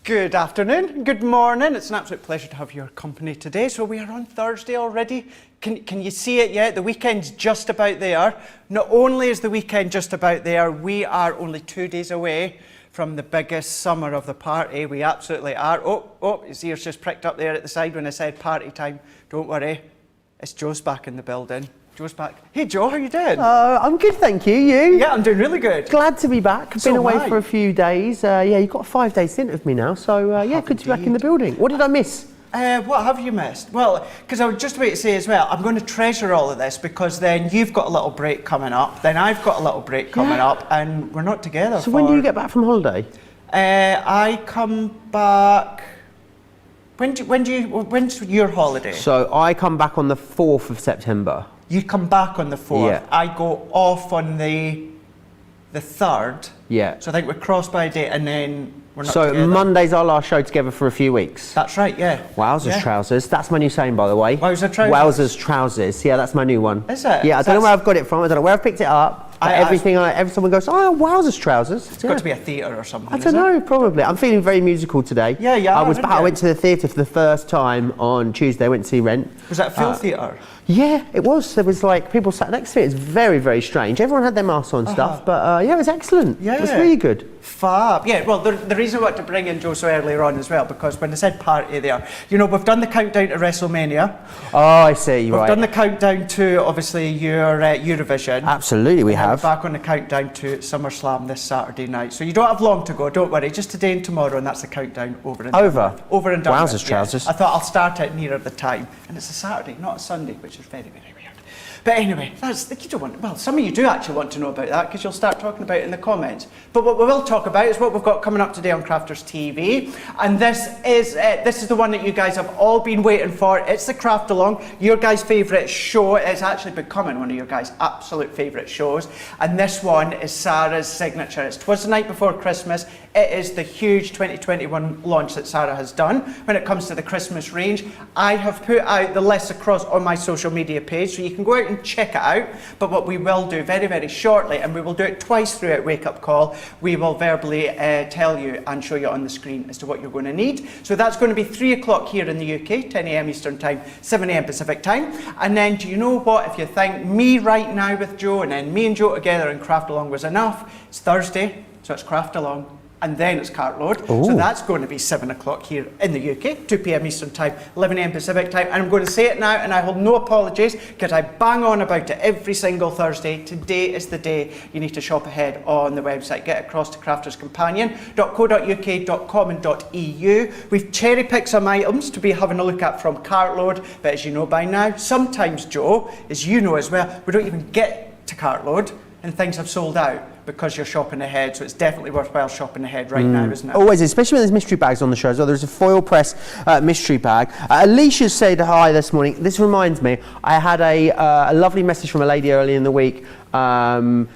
Good afternoon, good morning. It's an absolute pleasure to have your company today. So we are on Thursday already. Can you see it yet? The weekend's just about there. Not only is the weekend just about there, we are only 2 days away from the biggest summer of the party. We absolutely are. Oh, his ears just pricked up there at the side when I said party time. Don't worry, it's Joe's back in the building. Joe's back. Hey Joe, how you doing? I'm good, thank you. You? Yeah, I'm doing really good. Glad to be back. I've been away for a few days. Yeah, you've got a 5 day stint with me now, so yeah, good to be back in the building. What did I miss? What have you missed? Well, because I was just about to say as well, I'm going to treasure all of this because then you've got a little break coming up, then I've got a little break coming up, and we're not together. So when do you get back from holiday? I come back. When's your holiday? So I come back on the 4th of September. You come back on the 4th. Yeah. I go off on the 3rd. Yeah. So I think we're crossed by a date and then we're not So together. Monday's our last show together for a few weeks. That's right, yeah. Wowzers trousers. That's my new saying, by the way. Wowzer trousers? Wowzers trousers. Yeah, that's my new one. Is it? Yeah, I don't know where I've got it from. I don't know where I've picked it up. Every someone goes, oh, wowzers trousers. It's got to be a theatre or something. I don't know, probably. I'm feeling very musical today. Yeah. I went to the theatre for the first time on Tuesday. I went to see Rent. Was that a full theatre? Yeah, it was. There was like people sat next to it. It's very, very strange. Everyone had their masks on and stuff, but yeah, it was excellent. Yeah, it was really good. Fab. Yeah, well, the reason I wanted to bring in Joe so earlier on as well, because when I said party there, you know, we've done the countdown to WrestleMania. Oh, I see. We've done the countdown to, obviously, your Eurovision. Absolutely, we have. We're back on the countdown to SummerSlam this Saturday night. So you don't have long to go, don't worry. Just today and tomorrow, and that's the countdown over and done. Over and done. Wowzers trousers. I thought I'll start it nearer the time. And it's a Saturday, not a Sunday, which is very, very weird. But anyway, you don't want, well, some of you do actually want to know about that because you'll start talking about it in the comments. But what we will talk about is what we've got coming up today on Crafters TV. And this is the one that you guys have all been waiting for. It's the Craft Along, your guys' favourite show. It's actually becoming one of your guys' absolute favourite shows. And this one is Sarah's signature. It's 'Twas the Night Before Christmas. It is the huge 2021 launch that Sarah has done when it comes to the Christmas range. I have put out the list across on my social media page, so you can go out and check it out. But what we will do very, very shortly, and we will do it twice throughout Wake Up Call, we will verbally tell you and show you on the screen as to what you're going to need. So that's going to be 3 o'clock here in the UK, 10 a.m. Eastern Time, 7 a.m. Pacific Time. And then, do you know what? If you think me right now with Joe and then me and Joe together and Craft Along was enough, it's Thursday, so it's Craft Along. And then it's Cartload. So that's going to be 7 o'clock here in the UK, 2 p.m. Eastern Time, 11 a.m. Pacific Time. And I'm going to say it now, and I hold no apologies, because I bang on about it every single Thursday. Today is the day you need to shop ahead on the website. Get across to crafterscompanion.co.uk.com and .eu. We've cherry-picked some items to be having a look at from Cartload, but as you know by now, sometimes, Joe, as you know as well, we don't even get to Cartload, and things have sold out because you're shopping ahead, so it's definitely worthwhile shopping ahead right now, isn't it? Always, especially when there's mystery bags on the show as well. There's a foil press mystery bag. Alicia said hi this morning. This reminds me, I had a lovely message from a lady earlier in the week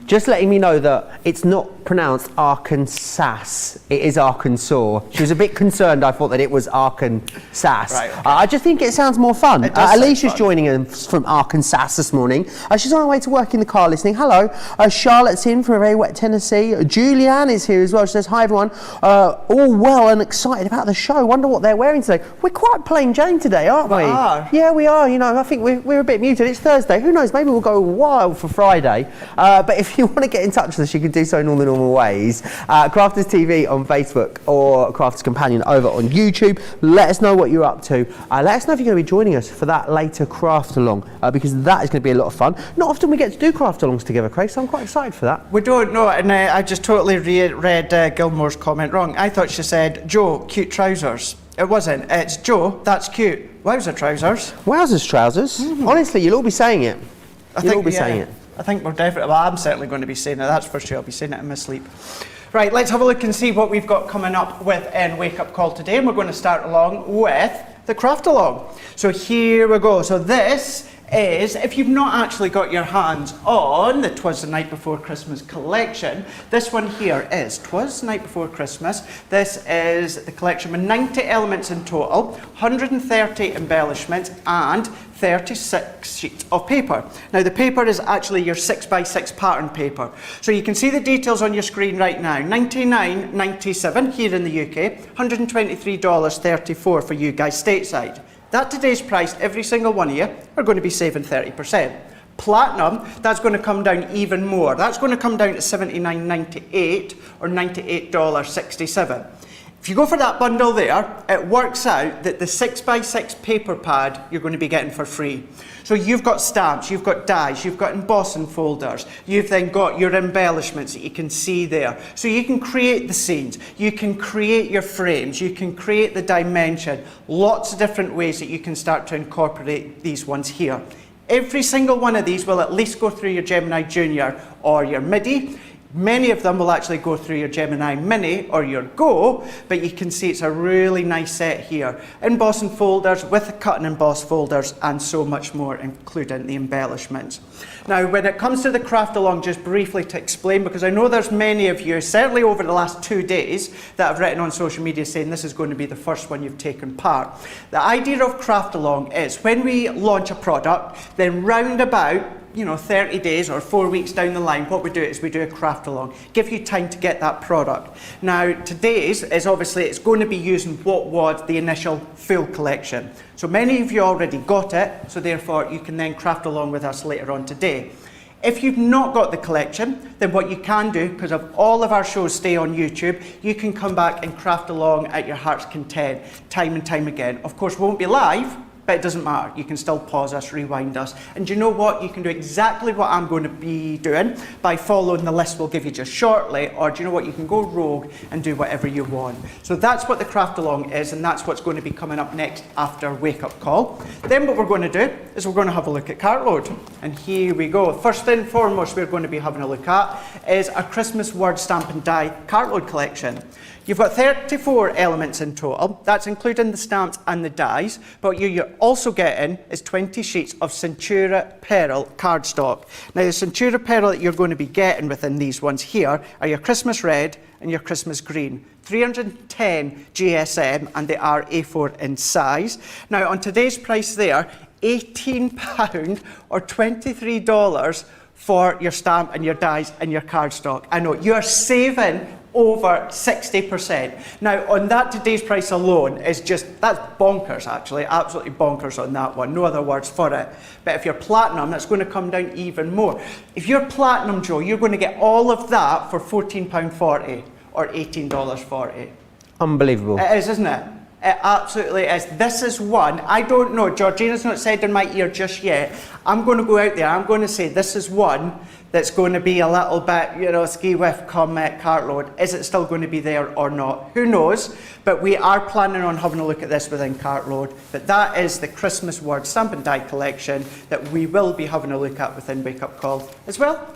just letting me know that it's not pronounced Arkansas, it is Arkansas. She was a bit concerned, I thought that it was Arkansas. Right, okay. I just think it sounds more fun. It does Alicia's sound fun. joining us from Arkansas this morning. She's on her way to work in the car listening. Hello. Charlotte's in from a very wet Tennessee. Julianne is here as well. She says, hi everyone. All well and excited about the show. Wonder what they're wearing today. We're quite plain Jane today, aren't we? We are. Yeah, we are. You know, I think we're a bit muted. It's Thursday. Who knows? Maybe we'll go wild for Friday. But if you want to get in touch with us, you can do so in all the normal ways. Crafters TV on Facebook or Crafters Companion over on YouTube. Let us know what you're up to. Let us know if you're going to be joining us for that later Craft Along, because that is going to be a lot of fun. Not often we get to do Craft Alongs together, Craig, so I'm quite excited for that. We don't know, and I just totally read Gilmore's comment wrong. I thought she said, Joe, cute trousers. It wasn't. It's Joe, that's cute. Wowzer trousers. Wowzers trousers. Honestly, you'll all be saying it. You'll all be saying it. I think we're definitely, well, I'm certainly going to be saying it, that's for sure. I'll be saying it in my sleep. Right, let's have a look and see what we've got coming up with in Wake Up Call today. And we're going to start along with the Craft Along. So here we go. So this is, if you've not actually got your hands on the 'Twas the Night Before Christmas collection, this one here is 'Twas the Night Before Christmas. This is the collection with 90 elements in total, 130 embellishments and 36 sheets of paper. Now the paper is actually your 6x6 pattern paper. So you can see the details on your screen right now. $99.97 here in the UK, $123.34 for you guys stateside. At today's price, every single one of you are going to be saving 30%. Platinum, that's going to come down even more. That's going to come down to $79.98 or $98.67. If you go for that bundle there, it works out that the 6x6 paper pad you're going to be getting for free. So you've got stamps, you've got dies, you've got embossing folders, you've then got your embellishments that you can see there. So you can create the scenes, you can create your frames, you can create the dimension, lots of different ways that you can start to incorporate these ones here. Every single one of these will at least go through your Gemini Junior or your MIDI. Many of them will actually go through your Gemini Mini or your Go, but you can see it's a really nice set here. Embossing folders with the cut and emboss folders and so much more, including the embellishments. Now, when it comes to the craft along, just briefly to explain, because I know there's many of you, certainly over the last 2 days, that have written on social media saying this is going to be the first one you've taken part. The idea of craft along is when we launch a product, then round about 30 days or 4 weeks down the line, what we do is we do a craft along, give you time to get that product. Now, today's is obviously, it's going to be using what was the initial full collection. So many of you already got it, so therefore you can then craft along with us later on today. If you've not got the collection, then what you can do, because of all of our shows stay on YouTube, you can come back and craft along at your heart's content, time and time again. Of course, we won't be live, but it doesn't matter. You can still pause us, rewind us. And do you know what? You can do exactly what I'm going to be doing by following the list we'll give you just shortly, or do you know what? You can go rogue and do whatever you want. So that's what the craft along is, and that's what's going to be coming up next after Wake Up Call. Then what we're going to do is we're going to have a look at Cartload. And here we go. First and foremost we're going to be having a look at is a Christmas word stamp and die Cartload collection. You've got 34 elements in total. That's including the stamps and the dies. But what you're also getting is 20 sheets of Centura Pearl cardstock. Now, the Centura Pearl that you're going to be getting within these ones here are your Christmas red and your Christmas green. 310 GSM, and they are A4 in size. Now, on today's price there, £18 or $23 for your stamp and your dies and your cardstock. I know, you're saving over 60%. Now, on that today's price alone is just, that's bonkers actually, absolutely bonkers on that one, no other words for it. But if you're platinum, that's going to come down even more. If you're platinum, Joe, you're going to get all of that for £14.40 or $18.40. Unbelievable. It is, isn't it? It absolutely is. This is one, I don't know, Georgina's not said in my ear just yet. I'm going to go out there, I'm going to say this is one that's going to be a little bit, ski whiff come Cartload. Is it still going to be there or not? Who knows? But we are planning on having a look at this within Cartload. But that is the Christmas word stamp and die collection that we will be having a look at within Wake Up Call as well.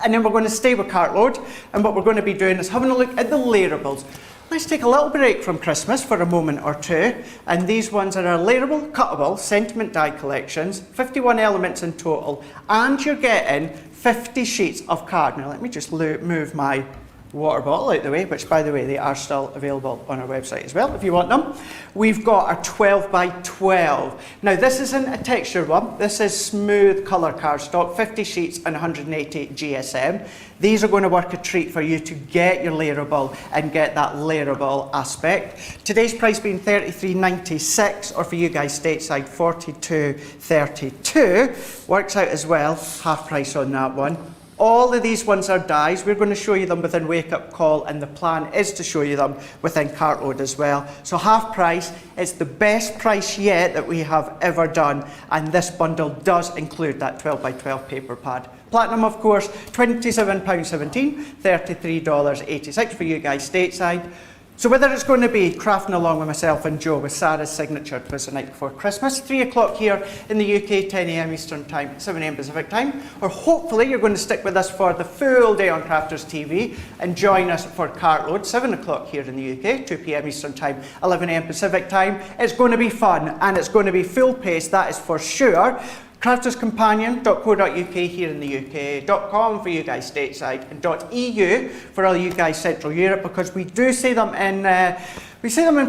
And then we're going to stay with Cartload, and what we're going to be doing is having a look at the layerables. Let's take a little break from Christmas for a moment or two, and these ones are our layerable, cuttable, sentiment die collections, 51 elements in total, and you're getting 50 sheets of card. Now let me just move my water bottle out the way, which by the way, they are still available on our website as well if you want them. We've got a 12 by 12. Now this isn't a texture one, this is smooth colour cardstock, 50 sheets and 180 GSM. These are going to work a treat for you to get your layerable and get that layerable aspect. Today's price being $33.96, or for you guys stateside $42.32. Works out as well, half price on that one. All of these ones are dies. We're going to show you them within Wake Up Call, and the plan is to show you them within Cartload as well. So half price, it's the best price yet that we have ever done, and this bundle does include that 12 by 12 paper pad. Platinum, of course, £27.17, $33.86 for you guys stateside. So whether it's going to be crafting along with myself and Joe with Sarah's signature Twas the Night Before Christmas, 3 o'clock here in the UK, 10 AM Eastern Time, 7 AM Pacific Time, or hopefully you're going to stick with us for the full day on Crafters TV and join us for Cartload, 7 o'clock here in the UK, 2 PM Eastern Time, 11 AM Pacific Time. It's going to be fun and it's going to be full pace, that is for sure. crafterscompanion.co.uk here in the UK, .com for you guys stateside, and .eu for all you guys Central Europe, because we do say them in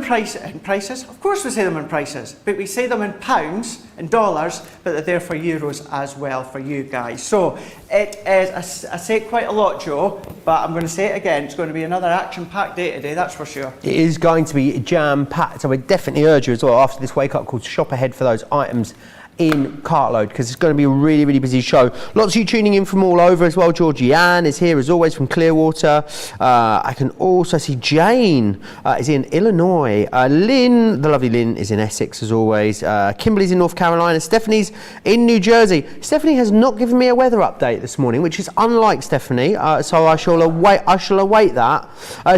prices. Of course we say them in prices, but we say them in pounds and dollars, but they're there for euros as well for you guys. So it is, I say it quite a lot, Joe, but I'm going to say it again, it's going to be another action-packed day today, that's for sure. It is going to be jam-packed, so I definitely urge you as well after this wake-up call to shop ahead for those items in Cartload, because it's going to be a really, really busy show. Lots of you tuning in from all over as well. Georgianne is here as always from Clearwater. I can also see Jane is in Illinois. Lynn, the lovely Lynn, is in Essex as always. Kimberly's in North Carolina. Stephanie's in New Jersey. Stephanie has not given me a weather update this morning, which is unlike Stephanie, so I shall await that.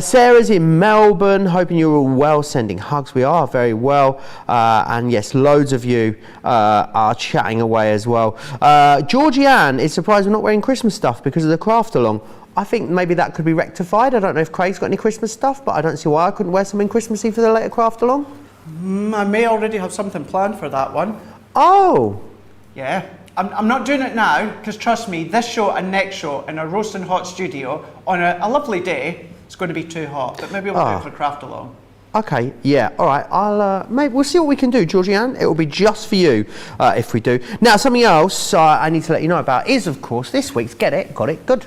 Sarah's in Melbourne, hoping you're all well, sending hugs. We are very well, and yes, loads of you are chatting away as well. Georgianne is surprised we're not wearing Christmas stuff because of the craft along. I think maybe that could be rectified. I don't know if Craig's got any Christmas stuff, but I don't see why I couldn't wear something Christmassy for the later craft along. I may already have something planned for that one. Oh! Yeah. I'm not doing it now, because trust me, this show and next show in a roasting hot studio on a lovely day, it's going to be too hot, but maybe we'll do it for craft along. Okay, yeah, all right. I'll maybe we'll see what we can do, Georgianne. It will be just for you if we do. Now, something else I need to let you know about is, of course, this week's Get It, Got It, Good.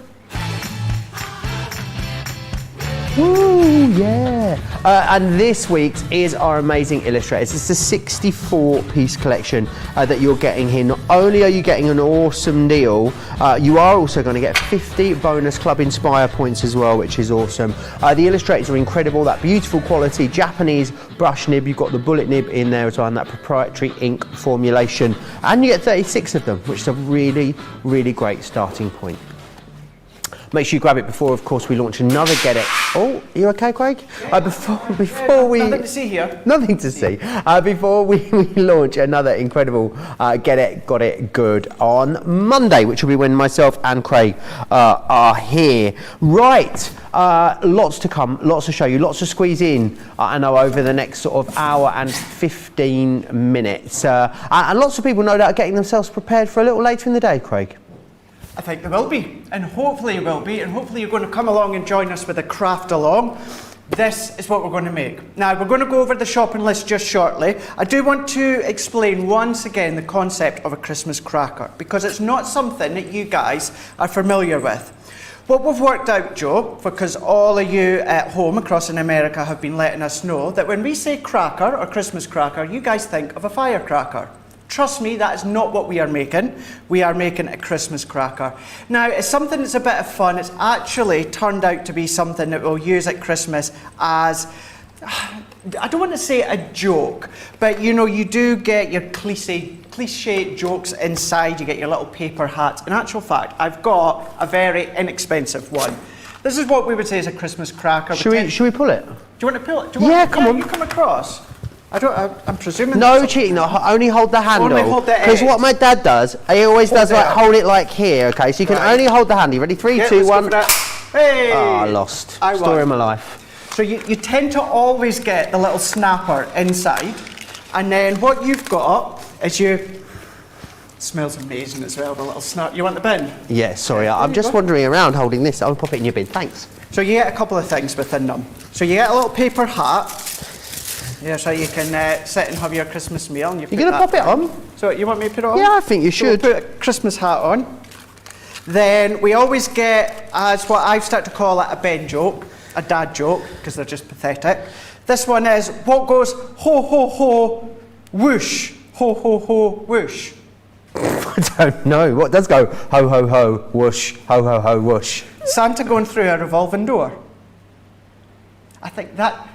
Woo, yeah. And this week's is our amazing illustrators. It's a 64-piece collection that you're getting here. Not only are you getting an awesome deal, you are also going to get 50 bonus Club Inspire points as well, which is awesome. The illustrators are incredible, that beautiful quality Japanese brush nib. You've got the bullet nib in there as well, and that proprietary ink formulation. And you get 36 of them, which is a really, really great starting point. Make sure you grab it before, of course, we launch another Get It. Oh, are you okay, Craig? Before we... Nothing to see here. Nothing to see. Before we launch another incredible Get It, Got It Good on Monday, which will be when myself and Craig are here. Right, lots to come, lots to show you, lots to squeeze in, I know, over the next sort of hour and 15 minutes. And lots of people, no doubt, getting themselves prepared for a little later in the day, Craig. I think there will be, and hopefully it will be, and hopefully you're going to come along and join us with a craft along. This is what we're going to make. Now, we're going to go over the shopping list just shortly. I do want to explain once again the concept of a Christmas cracker, because it's not something that you guys are familiar with. What we've worked out, Joe, because all of you at home across in America have been letting us know that when we say cracker or Christmas cracker, you guys think of a firecracker. Trust me, that is not what we are making. We are making a Christmas cracker. Now, it's something that's a bit of fun. It's actually turned out to be something that we'll use at Christmas as, I don't want to say a joke, but you know, you do get your cliche jokes inside. You get your little paper hats. In actual fact, I've got a very inexpensive one. This is what we would say is a Christmas cracker. Should we pull it? Do you want to pull it? Come on. You come across. I'm presuming... No cheating, no, only hold the handle. Only hold the edge. Because what my dad does, he always does like hold it like here, okay? So you can only hold the handle. You ready? 3, 2, 1. Hey! Oh, lost. Story of my life. So you tend to always get the little snapper inside, and then what you've got is it smells amazing as well, the little snap. You want the bin? Yeah, sorry, I'm just wandering around holding this. I'll pop it in your bin, thanks. So you get a couple of things within them. So you get a little paper hat. Yeah, so you can sit and have your Christmas meal. And you're going to pop it on? So you want me to put it on? Yeah, I think you should. So we'll put a Christmas hat on. Then we always get, as what I've started to call it, a Ben joke, a dad joke, because they're just pathetic. This one is, what goes ho, ho, ho, whoosh, ho, ho, ho, whoosh? I don't know. What does go ho, ho, ho, whoosh, ho, ho, ho, whoosh? Santa going through a revolving door. I think that...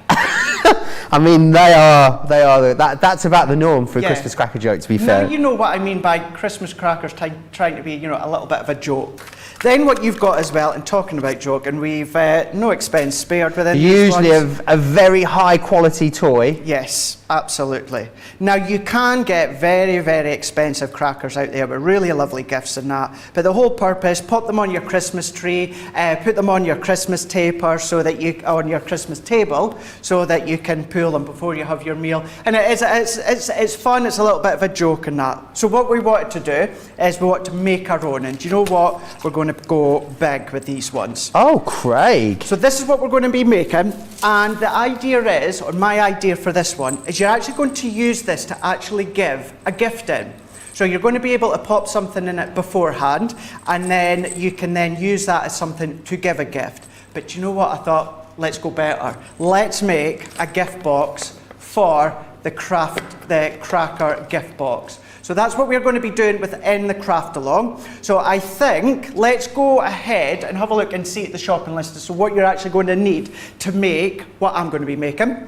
I mean, that's about the norm for a Christmas cracker joke, to be fair. Now, you know what I mean by Christmas crackers trying to be, you know, a little bit of a joke. Then what you've got as well, and talking about joke, and we've no expense spared within these Usually ones. a very high quality toy. Yes, absolutely. Now you can get very, very expensive crackers out there with really lovely gifts and that, but the whole purpose, pop them on your Christmas tree, put them on your Christmas taper so that on your Christmas table, so that you can pull them before you have your meal. And it's fun, it's a little bit of a joke and that. So what we wanted to do is we want to make our own, and do you know what? We're going to go big with these ones. Oh, Craig. So this is what we're going to be making, and the idea is, or my idea for this one, is you're actually going to use this to actually give a gift in. So you're going to be able to pop something in it beforehand, and then you can then use that as something to give a gift. But do you know what? I thought, let's go better. Let's make a gift box for the cracker gift box. So that's what we're going to be doing within the craft along. So I think let's go ahead and have a look and see at the shopping list as to what you're actually going to need to make what I'm going to be making.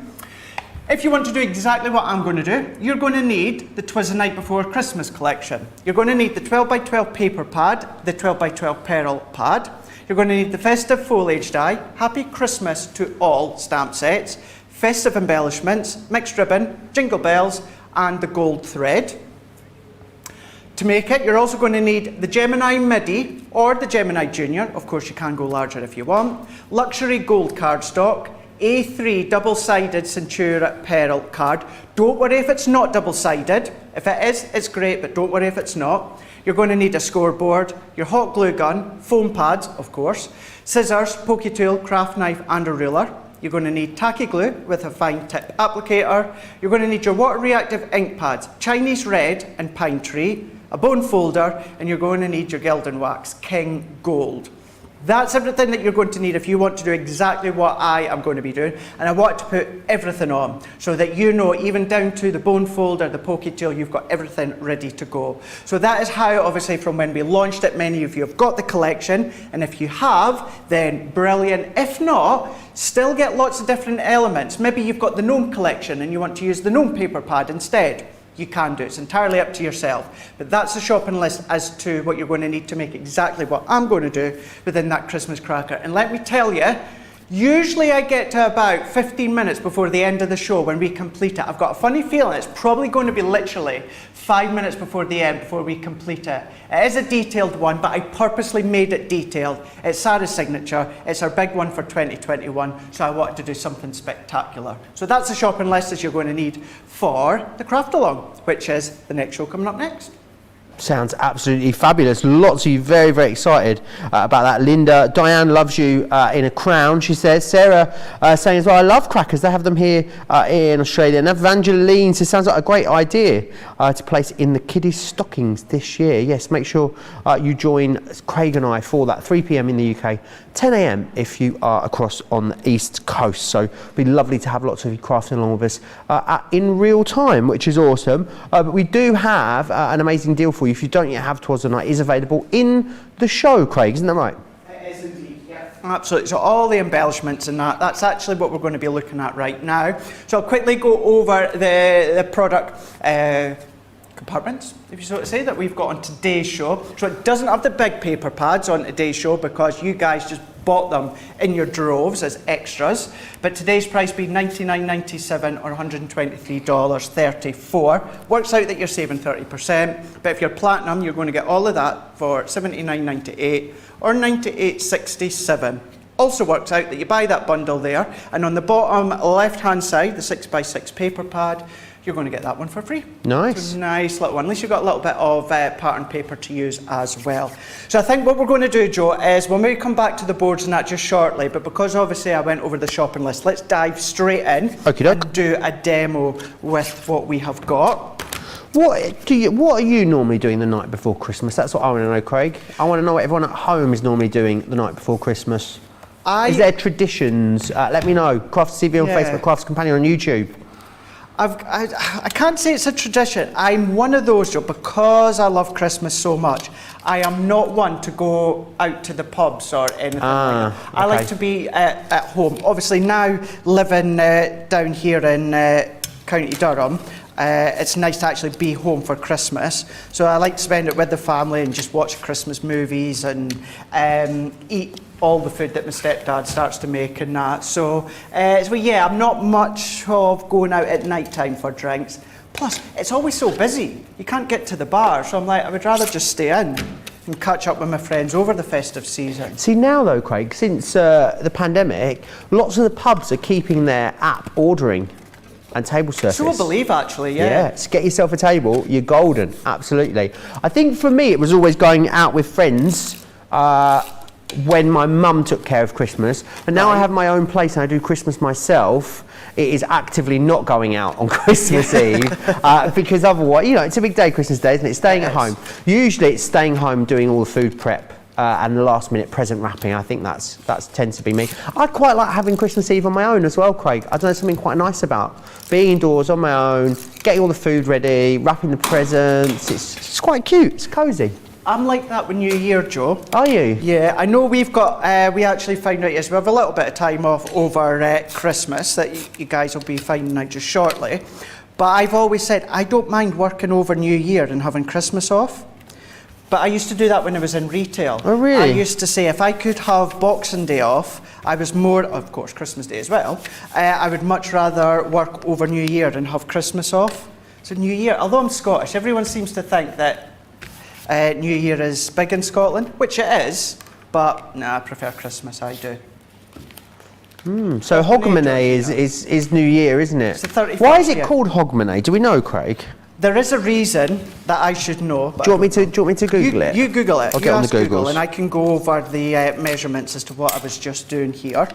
If you want to do exactly what I'm going to do, you're going to need the 'Twas the Night Before Christmas collection. You're going to need the 12x12 paper pad, the 12x12 pearl pad. You're going to need the festive foliage die, Happy Christmas to All stamp sets, festive embellishments, mixed ribbon, jingle bells, and the gold thread. To make it, you're also going to need the Gemini Midi or the Gemini Junior. Of course, you can go larger if you want. Luxury gold cardstock, A3 double-sided Centura Pearl card. Don't worry if it's not double-sided. If it is, it's great, but don't worry if it's not. You're going to need a scoreboard, your hot glue gun, foam pads, of course, scissors, pokey tool, craft knife, and a ruler. You're going to need tacky glue with a fine tip applicator. You're going to need your water reactive ink pads, Chinese red and pine tree, a bone folder, and you're going to need your Gildan Wax King Gold. That's everything that you're going to need if you want to do exactly what I am going to be doing. And I want to put everything on so that you know, even down to the bone folder, the pokey tool, you've got everything ready to go. So that is how, obviously, from when we launched it, many of you have got the collection. And if you have, then brilliant. If not, still get lots of different elements. Maybe you've got the gnome collection and you want to use the gnome paper pad instead. You can do. It's entirely up to yourself. But that's the shopping list as to what you're going to need to make exactly what I'm going to do within that Christmas cracker. And let me tell you, usually I get to about 15 minutes before the end of the show when we complete it. I've got a funny feeling it's probably going to be literally 5 minutes before the end before we complete it. It is a detailed one, but I purposely made it detailed. It's Sarah's signature. It's our big one for 2021, so I wanted to do something spectacular. So that's the shopping list that you're going to need for the craft along, which is the next show coming up next. Sounds absolutely fabulous. Lots of you very, very excited about that. Linda, Diane loves you in a crown, she says. Sarah saying as well, I love crackers. They have them here in Australia. And Evangeline says, sounds like a great idea to place in the kiddies' stockings this year. Yes, make sure you join Craig and I for that. 3 p.m. in the UK, 10 a.m. if you are across on the East Coast. So it'd be lovely to have lots of you crafting along with us in real time, which is awesome. But we do have an amazing deal for you. If you don't yet have 'Twas the Night, it is available in the show, Craig, isn't that right? It is indeed, yeah. Absolutely. So all the embellishments and that's actually what we're going to be looking at right now. So I'll quickly go over the product compartments, if you so to say, that we've got on today's show. So it doesn't have the big paper pads on today's show because you guys just bought them in your droves as extras. But today's price being $99.97 or $123.34. Works out that you're saving 30%. But if you're platinum, you're going to get all of that for $79.98 or $98.67. Also works out that you buy that bundle there, and on the bottom left-hand side, the 6x6 paper pad, you're going to get that one for free. Nice. So nice little one. At least you've got a little bit of pattern paper to use as well. So I think what we're going to do, Joe, is we'll maybe come back to the boards and that just shortly, but because obviously I went over the shopping list, let's dive straight in and do a demo with what we have got. What are you normally doing the night before Christmas? That's what I want to know, Craig. I want to know what everyone at home is normally doing the night before Christmas. Is there traditions? Let me know. Crafts TV on Facebook, Crafts Companion on YouTube. I can't say it's a tradition. I'm one of those, Joe, because I love Christmas so much. I am not one to go out to the pubs or anything like that. I like to be at home. Obviously now living down here in County Durham, it's nice to actually be home for Christmas. So I like to spend it with the family and just watch Christmas movies and eat all the food that my stepdad starts to make and that. So yeah, I'm not much of going out at night time for drinks. Plus, it's always so busy. You can't get to the bar, so I'm like, I would rather just stay in and catch up with my friends over the festive season. See, now though, Craig, since the pandemic, lots of the pubs are keeping their app ordering and table service. So I believe, actually, yeah. Yeah, so get yourself a table, you're golden, absolutely. I think for me, it was always going out with friends when my mum took care of Christmas, and now I have my own place and I do Christmas myself. It is actively not going out on Christmas Eve because otherwise, you know, it's a big day, Christmas Day, isn't it? Staying at home. Usually it's staying home doing all the food prep and the last minute present wrapping. I think that's tends to be me. I quite like having Christmas Eve on my own as well, Craig. I don't know, something quite nice about being indoors on my own, getting all the food ready, wrapping the presents. It's quite cute, it's cosy. I'm like that with New Year, Joe. Are you? Yeah, I know we've got, we actually found out, yes, we have a little bit of time off over Christmas that you guys will be finding out just shortly. But I've always said, I don't mind working over New Year and having Christmas off. But I used to do that when I was in retail. Oh, really? I used to say if I could have Boxing Day off, I was more, of course, Christmas Day as well, I would much rather work over New Year and have Christmas off. So New Year, although I'm Scottish, everyone seems to think that New Year is big in Scotland, which it is, but no, I prefer Christmas, I do. So Hogmanay is New Year, isn't it? It's the 31st, Why is it yeah. called Hogmanay? Do we know, Craig? There is a reason that I should know. But Do you want me to Google it? You Google it. I'll You get on the ask Google Googles. and I can go over the measurements as to what I was just doing here.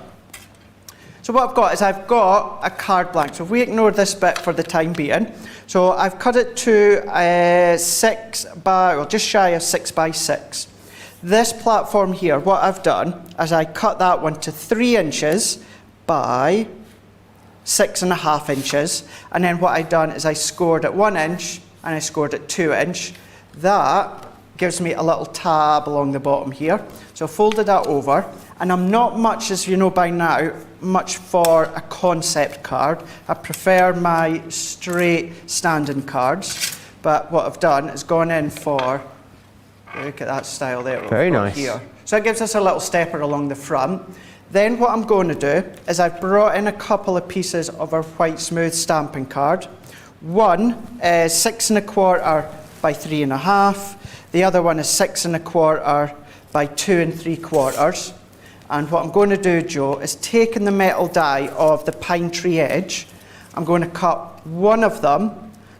So what I've got is I've got a card blank. So if we ignore this bit for the time being, so I've cut it to just shy of 6 by 6. This platform here, what I've done is I cut that one to 3 inches by 6.5 inches, and then what I've done is I scored at 1 inch and I scored at 2 inch. That gives me a little tab along the bottom here. So I folded that over, and I'm not much, as you know by now, much for a concept card. I prefer my straight standing cards, but what I've done is gone in for, look at that style there. Very nice. Here. So it gives us a little stepper along the front. Then what I'm going to do is I've brought in a couple of pieces of our white smooth stamping card. One is 6 1/4 by 3 1/2. The other one is 6 1/4 by 2 3/4. And what I'm going to do, Joe, is taking the metal die of the pine tree edge, I'm going to cut one of them.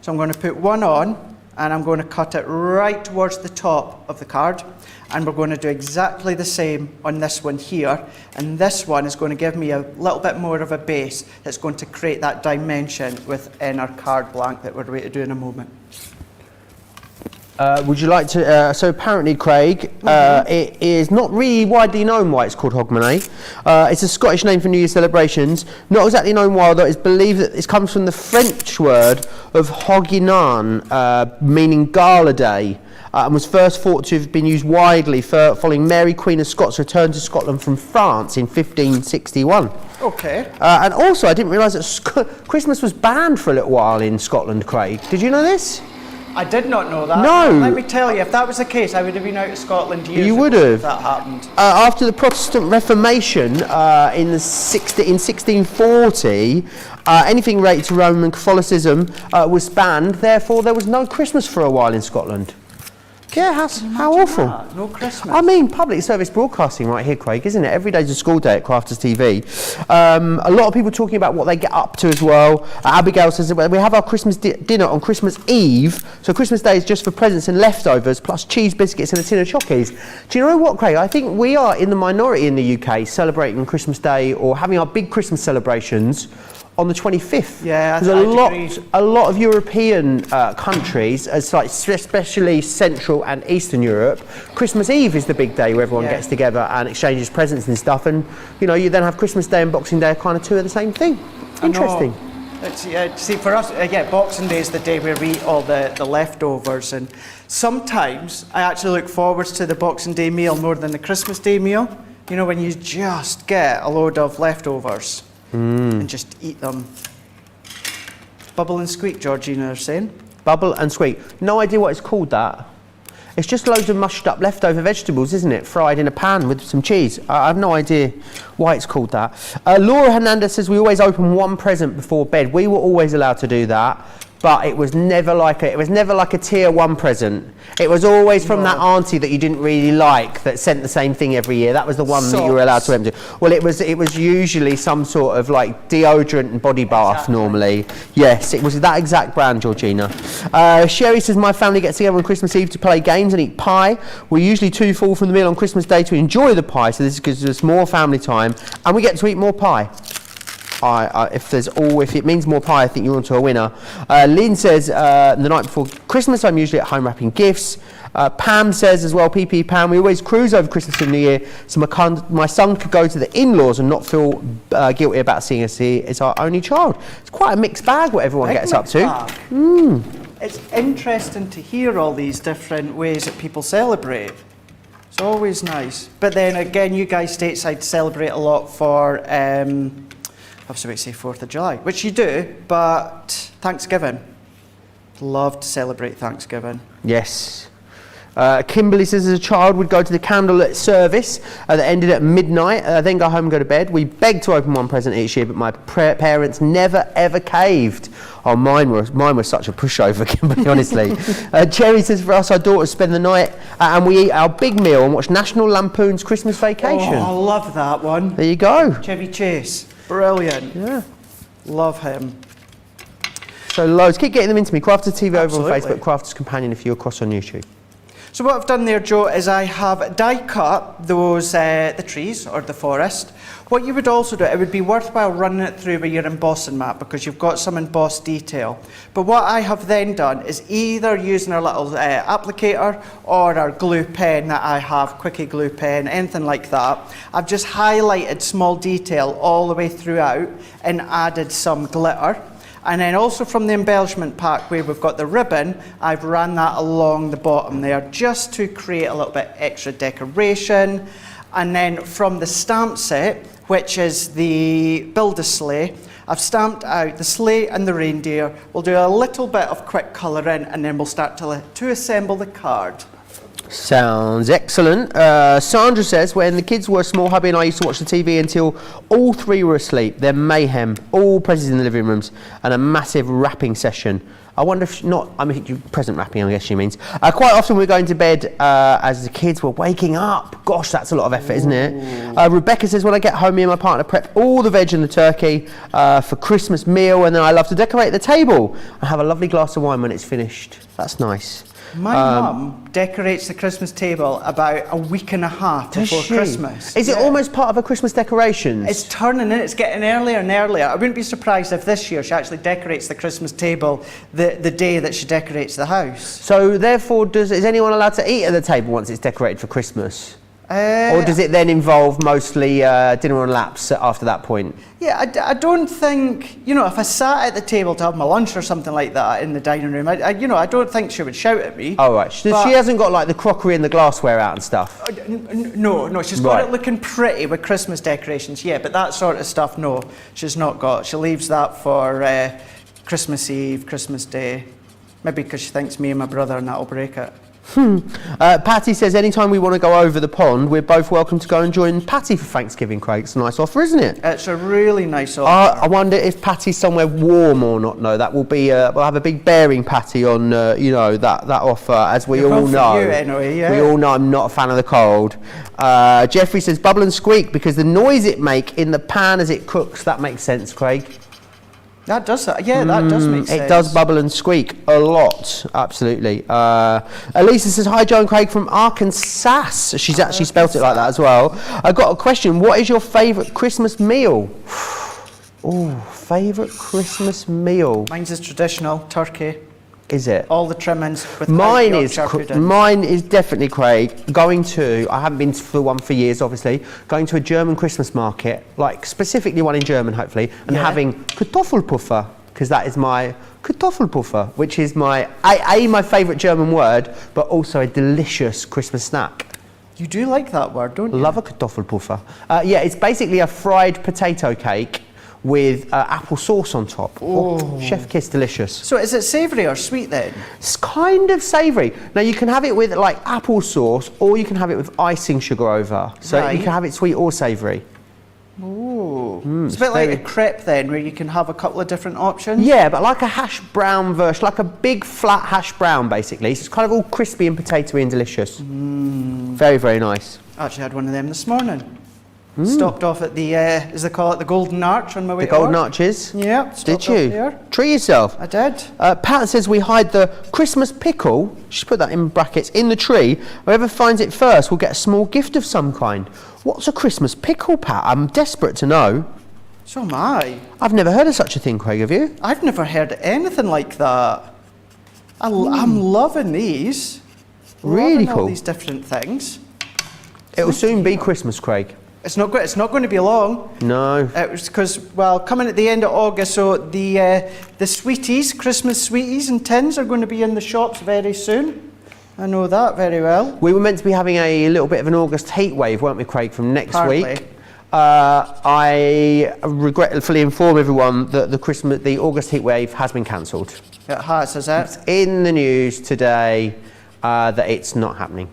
So I'm going to put one on, and I'm going to cut it right towards the top of the card. And we're going to do exactly the same on this one here. And this one is going to give me a little bit more of a base that's going to create that dimension within our card blank that we're going to do in a moment. Would you like to, so apparently, Craig, it is not really widely known why it's called Hogmanay. It's a Scottish name for New Year celebrations. Not exactly known why, though it's believed that this comes from the French word of Hoginan, meaning gala day, and was first thought to have been used widely following Mary Queen of Scots' return to Scotland from France in 1561. Okay. And also, I didn't realise that Christmas was banned for a little while in Scotland, Craig. Did you know this? I did not know that. No. Let me tell you, if that was the case, I would have been out of Scotland years You ago would have. if that happened. After the Protestant Reformation in 1640, anything related to Roman Catholicism was banned. Therefore, there was no Christmas for a while in Scotland. Yeah, how awful. That. No Christmas. I mean, public service broadcasting right here, Craig, isn't it? Every day's a school day at Crafters TV. A lot of people talking about what they get up to as well. Abigail says that we have our Christmas dinner on Christmas Eve, so Christmas Day is just for presents and leftovers, plus cheese biscuits and a tin of chockies. Do you know what, Craig? I think we are in the minority in the UK celebrating Christmas Day or having our big Christmas celebrations on the 25th. Yeah, There's a lot of European countries, especially Central and Eastern Europe, Christmas Eve is the big day where everyone gets together and exchanges presents and stuff. And you know, you then have Christmas Day and Boxing Day are kind of two of the same thing. Interesting. It's, see, for us, Boxing Day is the day where we eat all the leftovers, and sometimes I actually look forward to the Boxing Day meal more than the Christmas Day meal. You know, when you just get a load of leftovers and just eat them. Bubble and squeak, Georgina are saying. Bubble and squeak. No idea what it's called, that. It's just loads of mushed up leftover vegetables, isn't it? Fried in a pan with some cheese. I have no idea why it's called that. Laura Hernandez says we always open one present before bed. We were always allowed to do that, but it was never like a tier 1 present. It was always from that auntie that you didn't really like that sent the same thing every year. That was the one that you were allowed to empty. Well, it was usually some sort of like deodorant and body bath normally. Yes, it was that exact brand, Georgina. Sherry says my family gets together on Christmas Eve to play games and eat pie. We're usually too full from the meal on Christmas Day to enjoy the pie, so this gives us more family time and we get to eat more pie. If it means more pie, I think you're onto a winner. Lynn says the night before Christmas I'm usually at home wrapping gifts. Pam says as well, PP Pam, we always cruise over Christmas and New Year so my son could go to the in-laws and not feel guilty about seeing us here as our only child. It's quite a mixed bag what everyone gets up to. It's interesting to hear all these different ways that people celebrate. It's always nice. But then again, you guys stateside celebrate a lot for I was about to say 4th of July, which you do, but Thanksgiving. Love to celebrate Thanksgiving. Yes. Kimberly says as a child we'd go to the candlelit service that ended at midnight, then go home and go to bed. We begged to open one present each year, but my parents never ever caved. Oh, mine were such a pushover, Kimberly, honestly. Cherry says for us, our daughters spend the night and we eat our big meal and watch National Lampoon's Christmas Vacation. Oh, I love that one. There you go. Chevy Chase. Brilliant. Yeah. Love him. So loads. Keep getting them into me. Crafters TV Absolutely. over on Facebook, Crafters Companion if you're across on YouTube. So what I've done there, Joe, is I have die cut those the trees or the forest. What you would also do, it would be worthwhile running it through with your embossing mat because you've got some embossed detail. But what I have then done is either using our little applicator or our glue pen that I have, quickie glue pen, anything like that. I've just highlighted small detail all the way throughout and added some glitter. And then also from the embellishment pack where we've got the ribbon, I've ran that along the bottom there just to create a little bit extra decoration. And then from the stamp set, which is the Build-A-Sleigh, I've stamped out the sleigh and the reindeer. We'll do a little bit of quick colouring and then we'll start to assemble the card. Sounds excellent. Sandra says, when the kids were small, hubby and I used to watch the TV until all 3 were asleep. Then mayhem, all presents in the living rooms, and a massive wrapping session. I wonder if present wrapping, I guess she means. Quite often we're going to bed as the kids were waking up. Gosh, that's a lot of effort, isn't it? Rebecca says, when I get home, me and my partner prep all the veg and the turkey for Christmas meal, and then I love to decorate the table and have a lovely glass of wine when it's finished. That's nice. My mum decorates the Christmas table about a week and a half before Christmas. Is it almost part of her Christmas decorations? It's turning in, it's getting earlier and earlier. I wouldn't be surprised if this year she actually decorates the Christmas table the day that she decorates the house. So therefore, is anyone allowed to eat at the table once it's decorated for Christmas? Or does it then involve mostly dinner on laps after that point? Yeah, I don't think, if I sat at the table to have my lunch or something like that in the dining room, I don't think she would shout at me. Oh, right. She hasn't got like the crockery and the glassware out and stuff? No, she's got it looking pretty with Christmas decorations, yeah, but that sort of stuff, no, she's not got. She leaves that for Christmas Eve, Christmas Day, maybe because she thinks me and my brother and that'll break it. Patty says anytime we want to go over the pond, we're both welcome to go and join Patty for Thanksgiving, Craig. It's a nice offer, isn't it? It's a really nice offer. I wonder if Patty's somewhere warm or not. No, that will be. We'll have a big bearing, Patty, on that offer, as we all know. You anyway, yeah. We all know I'm not a fan of the cold. Jeffrey says bubble and squeak because the noise it make in the pan as it cooks. That makes sense, Craig. That does make sense. It does bubble and squeak a lot, absolutely. Elisa says, hi Joe and Craig from Arkansas. She's actually spelt it like that as well. I've got a question. What is your favourite Christmas meal? Oh, favourite Christmas meal? Mine's is traditional, turkey. Is it? All the trimmings with mine is definitely, Craig, I haven't been to one for years obviously, going to a German Christmas market, like specifically one in German hopefully, and having Kartoffelpuffer, because that is my Kartoffelpuffer, which is my favourite German word, but also a delicious Christmas snack. You do like that word, don't you? Love a Kartoffelpuffer. Yeah, it's basically a fried potato cake with apple sauce on top. Oh. Chef kiss, delicious. So is it savoury or sweet then? It's kind of savoury. Now you can have it with like apple sauce, or you can have it with icing sugar over. So Right. you can have it sweet or savoury. Oh. It's a bit like a crepe then, where you can have a couple of different options. Yeah, but like a hash brown version, like a big flat hash brown basically. So it's kind of all crispy and potatoey and delicious. Very, very nice. I actually had one of them this morning. Stopped off at the, as they call it, the Golden Arch on my way The to Golden work. Arches? Yeah, Did stopped you? off there. Treat yourself. I did. Pat says we hide the Christmas pickle, she's put that in brackets, in the tree. Whoever finds it first will get a small gift of some kind. What's a Christmas pickle, Pat? I'm desperate to know. So am I. I've never heard of such a thing, Craig, have you? I've never heard anything like that. I'm loving these. Really Loving all cool. these different things. It will soon be Christmas, Craig. It's not going to be long. No. It was because, well, coming at the end of August, so the sweeties, Christmas sweeties and tins are going to be in the shops very soon. I know that very well. We were meant to be having a little bit of an August heat wave, weren't we, Craig, from next Apparently. week? I regretfully inform everyone that the August heat wave has been cancelled. It has, is it? It's in the news today that it's not happening.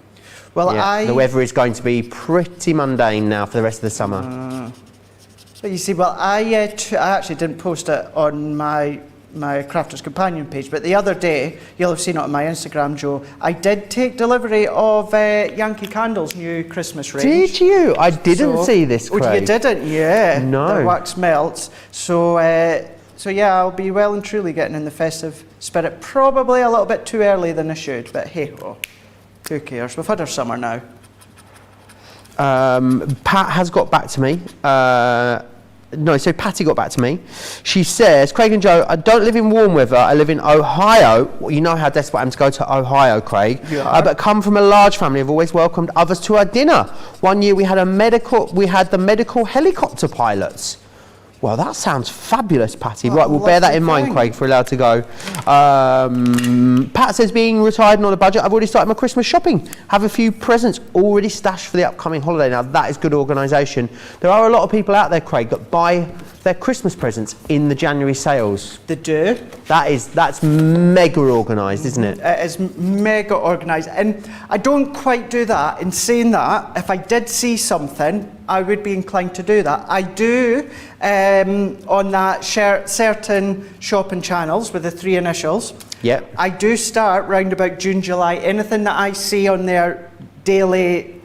Well, Yeah, the weather is going to be pretty mundane now for the rest of the summer. But you see, well, I actually didn't post it on my Crafter's Companion page, but the other day, you'll have seen it on my Instagram, Joe, I did take delivery of Yankee Candle's new Christmas range. Did you? I didn't see this, Craig. Oh, you didn't? Yeah. No. The wax melts. So yeah, I'll be well and truly getting in the festive spirit. Probably a little bit too early than I should, but hey, oh, who cares? We've had our summer now. Pat has got back to me. So Patty got back to me. She says, Craig and Joe, I don't live in warm weather. I live in Ohio. Well, you know how desperate I am to go to Ohio, Craig. You are. But come from a large family. I've always welcomed others to our dinner. One year we had the medical helicopter pilots. Well, that sounds fabulous, Patty. Right, we'll bear that in mind, Craig, if we're allowed to go. Pat says, being retired and on a budget, I've already started my Christmas shopping. Have a few presents already stashed for the upcoming holiday. Now, that is good organisation. There are a lot of people out there, Craig, that buy their Christmas presents in the January sales. They do. That's mega organised, isn't it? It is mega organised. And I don't quite do that. In saying that, if I did see something, I would be inclined to do that. I do on that certain shopping channels with the 3 initials. Yep. I do start round about June, July. Anything that I see on their daily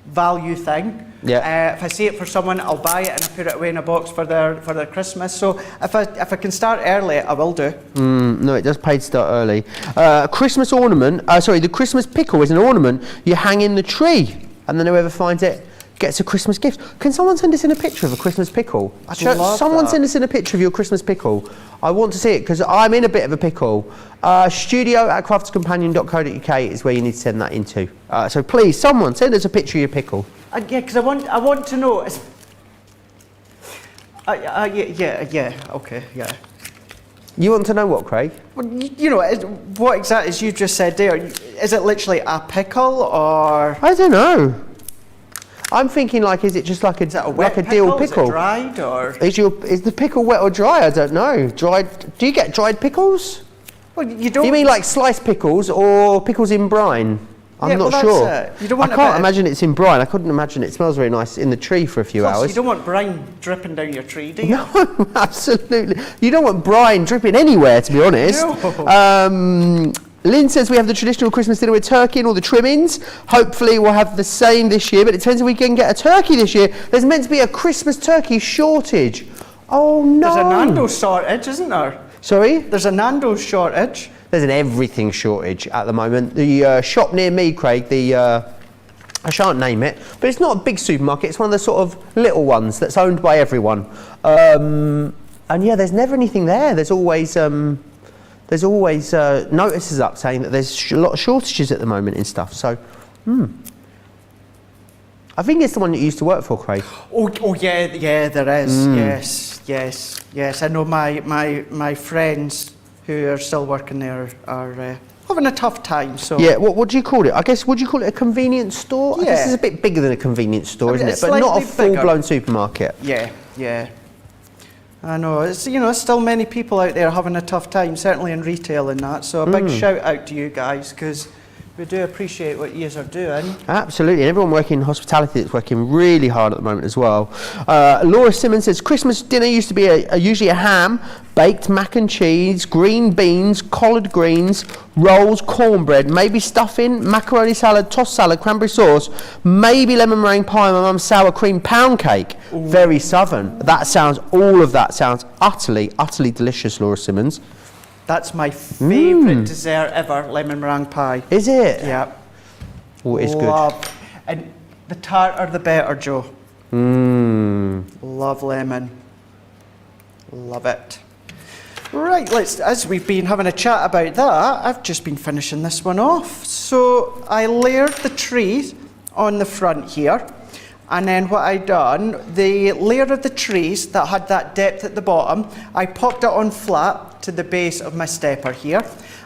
value thing. Yeah. If I see it for someone, I'll buy it and I put it away in a box for their Christmas. So if I can start early, I will do. No, it does pay to start early. Christmas ornament, the Christmas pickle is an ornament you hang in the tree, and then whoever finds it gets a Christmas gift. Can someone send us in a picture of a Christmas pickle? Someone send us in a picture of your Christmas pickle. I want to see it because I'm in a bit of a pickle. studio@crafterscompanion.co.uk is where you need to send that into. So please, someone send us a picture of your pickle. Yeah, because I want to know. Okay, yeah. You want to know what, Craig? Well, you know, what exactly, as you just said there, is it literally a pickle or? I don't know. I'm thinking is it just like a dill pickle? Is it dried or? Is the pickle wet or dry? I don't know. Dried? Do you get dried pickles? Well, you don't. Do you mean like sliced pickles or pickles in brine? I'm not sure. That's it. You don't want I can't imagine it's in brine. I couldn't imagine it smells very nice in the tree for a few hours. You don't want brine dripping down your tree, do you? No, absolutely. You don't want brine dripping anywhere, to be honest. No. Lynn says we have the traditional Christmas dinner with turkey and all the trimmings. Hopefully we'll have the same this year, but it depends if we can get a turkey this year. There's meant to be a Christmas turkey shortage. Oh no. There's a Nando's shortage, isn't there? Sorry? There's a Nando's shortage. There's an everything shortage at the moment. The shop near me, Craig, I shan't name it, but it's not a big supermarket. It's one of the sort of little ones that's owned by everyone. And yeah, there's never anything there. There's always notices up saying that there's a lot of shortages at the moment in stuff. So, I think it's the one that you used to work for, Craig. Oh yeah, there is. Yes. I know my friends who are still working there are having a tough time. So yeah, what do you call it? I guess would you call it a convenience store? Yeah. I guess it's a bit bigger than a convenience store, isn't it? it's But not a slightly bigger. full-blown supermarket. Yeah. I know, it's, you know, still many people out there having a tough time, certainly in retail and that. So a big shout out to you guys, because we do appreciate what you are doing. Absolutely, and everyone working in hospitality that's working really hard at the moment as well. Laura Simmons says, Christmas dinner used to be usually a ham, baked mac and cheese, green beans, collard greens, rolls, cornbread, maybe stuffing, macaroni salad, tossed salad, cranberry sauce, maybe lemon meringue pie, my mum's sour cream pound cake. Ooh. Very southern. All of that sounds utterly, utterly delicious, Laura Simmons. That's my favourite dessert ever, lemon meringue pie. Is it? Yeah. Oh, it's good. And the tartar the better, Joe. Love lemon. Love it. Right, as we've been having a chat about that, I've just been finishing this one off. So I layered the trees on the front here. And then what I done, the layer of the trees that had that depth at the bottom, I popped it on flat to the base of my stepper here.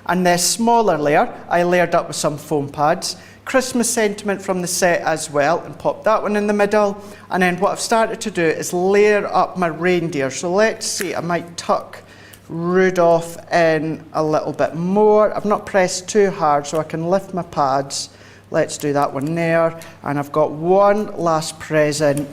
And the smaller layer, I layered up with some foam pads. Christmas sentiment from the set as well, and popped that one in the middle. And then what I've started to do is layer up my reindeer. So let's see, I might tuck Rudolph in a little bit more. I've not pressed too hard so I can lift my pads. Let's do that one there. And I've got one last present.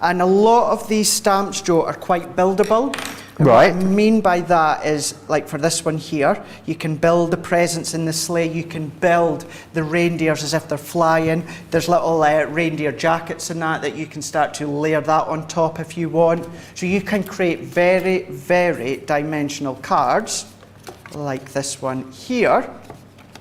And a lot of these stamps, Joe, are quite buildable. And right. What I mean by that is, like for this one here, you can build the presents in the sleigh. You can build the reindeers as if they're flying. There's little reindeer jackets and that you can start to layer that on top if you want. So you can create very, very dimensional cards like this one here.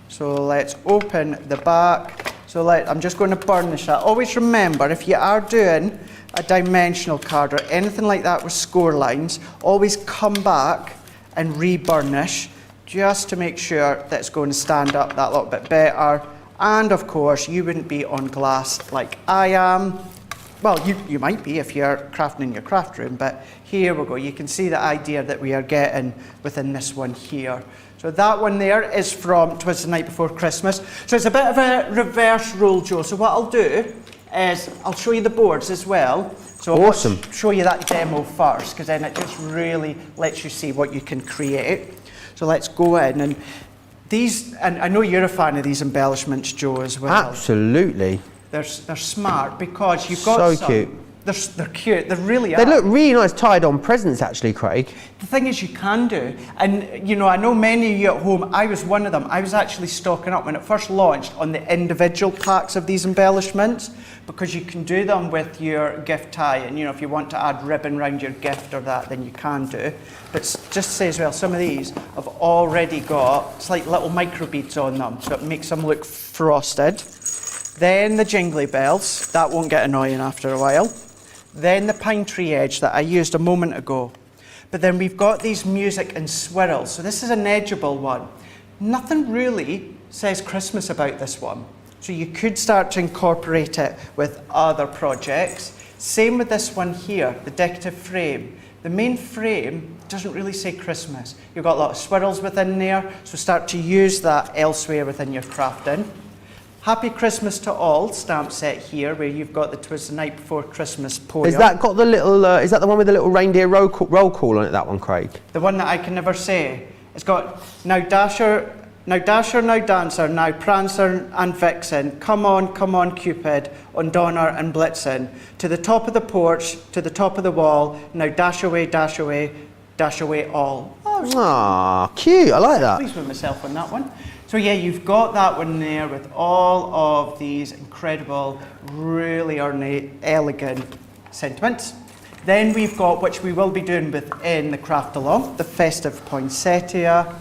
So let's open the back. So I'm just going to burnish that. Always remember, if you are doing a dimensional card or anything like that with score lines, always come back and re-burnish just to make sure that it's going to stand up that little bit better. And of course, you wouldn't be on glass like I am. Well, you might be if you're crafting in your craft room, but here we go. You can see the idea that we are getting within this one here. So that one there is from 'Twas the Night Before Christmas. So it's a bit of a reverse roll, Joe. So what I'll do is I'll show you the boards as well. So awesome. I'll show you that demo first, because then it just really lets you see what you can create. So let's go in, and these, and I know you're a fan of these embellishments, Joe, as well. Absolutely. They're smart because you've got so cute. They're cute. They really are. They look really nice tied on presents, actually, Craig. The thing is, you can do, and you know, I know many of you at home. I was one of them. I was actually stocking up when it first launched on the individual packs of these embellishments, because you can do them with your gift tie, and you know, if you want to add ribbon around your gift or that, then you can do. But just say as well, some of these have already got, it's like little micro beads on them, so it makes them look frosted. Then the jingly bells, that won't get annoying after a while. Then the pine tree edge that I used a moment ago. But then we've got these music and swirls. So this is an edgeable one. Nothing really says Christmas about this one. So you could start to incorporate it with other projects. Same with this one here, the decorative frame. The main frame doesn't really say Christmas. You've got a lot of swirls within there, so start to use that elsewhere within your crafting. Happy Christmas to All stamp set here, where you've got the 'Twas the Night Before Christmas poem. Is that got the little? Is that the one with the little reindeer roll call on it? That one, Craig. The one that I can never say. It's got now Dasher, now Dancer, now Prancer and Vixen. Come on, Cupid, on Donner and Blitzen. To the top of the porch, to the top of the wall. Now dash away, dash away, dash away all. Ah, cute. I like that. Pleased with myself on that one. So yeah, you've got that one there with all of these incredible, really ornate, elegant sentiments. Then we've got, which we will be doing within the craft along, the festive poinsettia.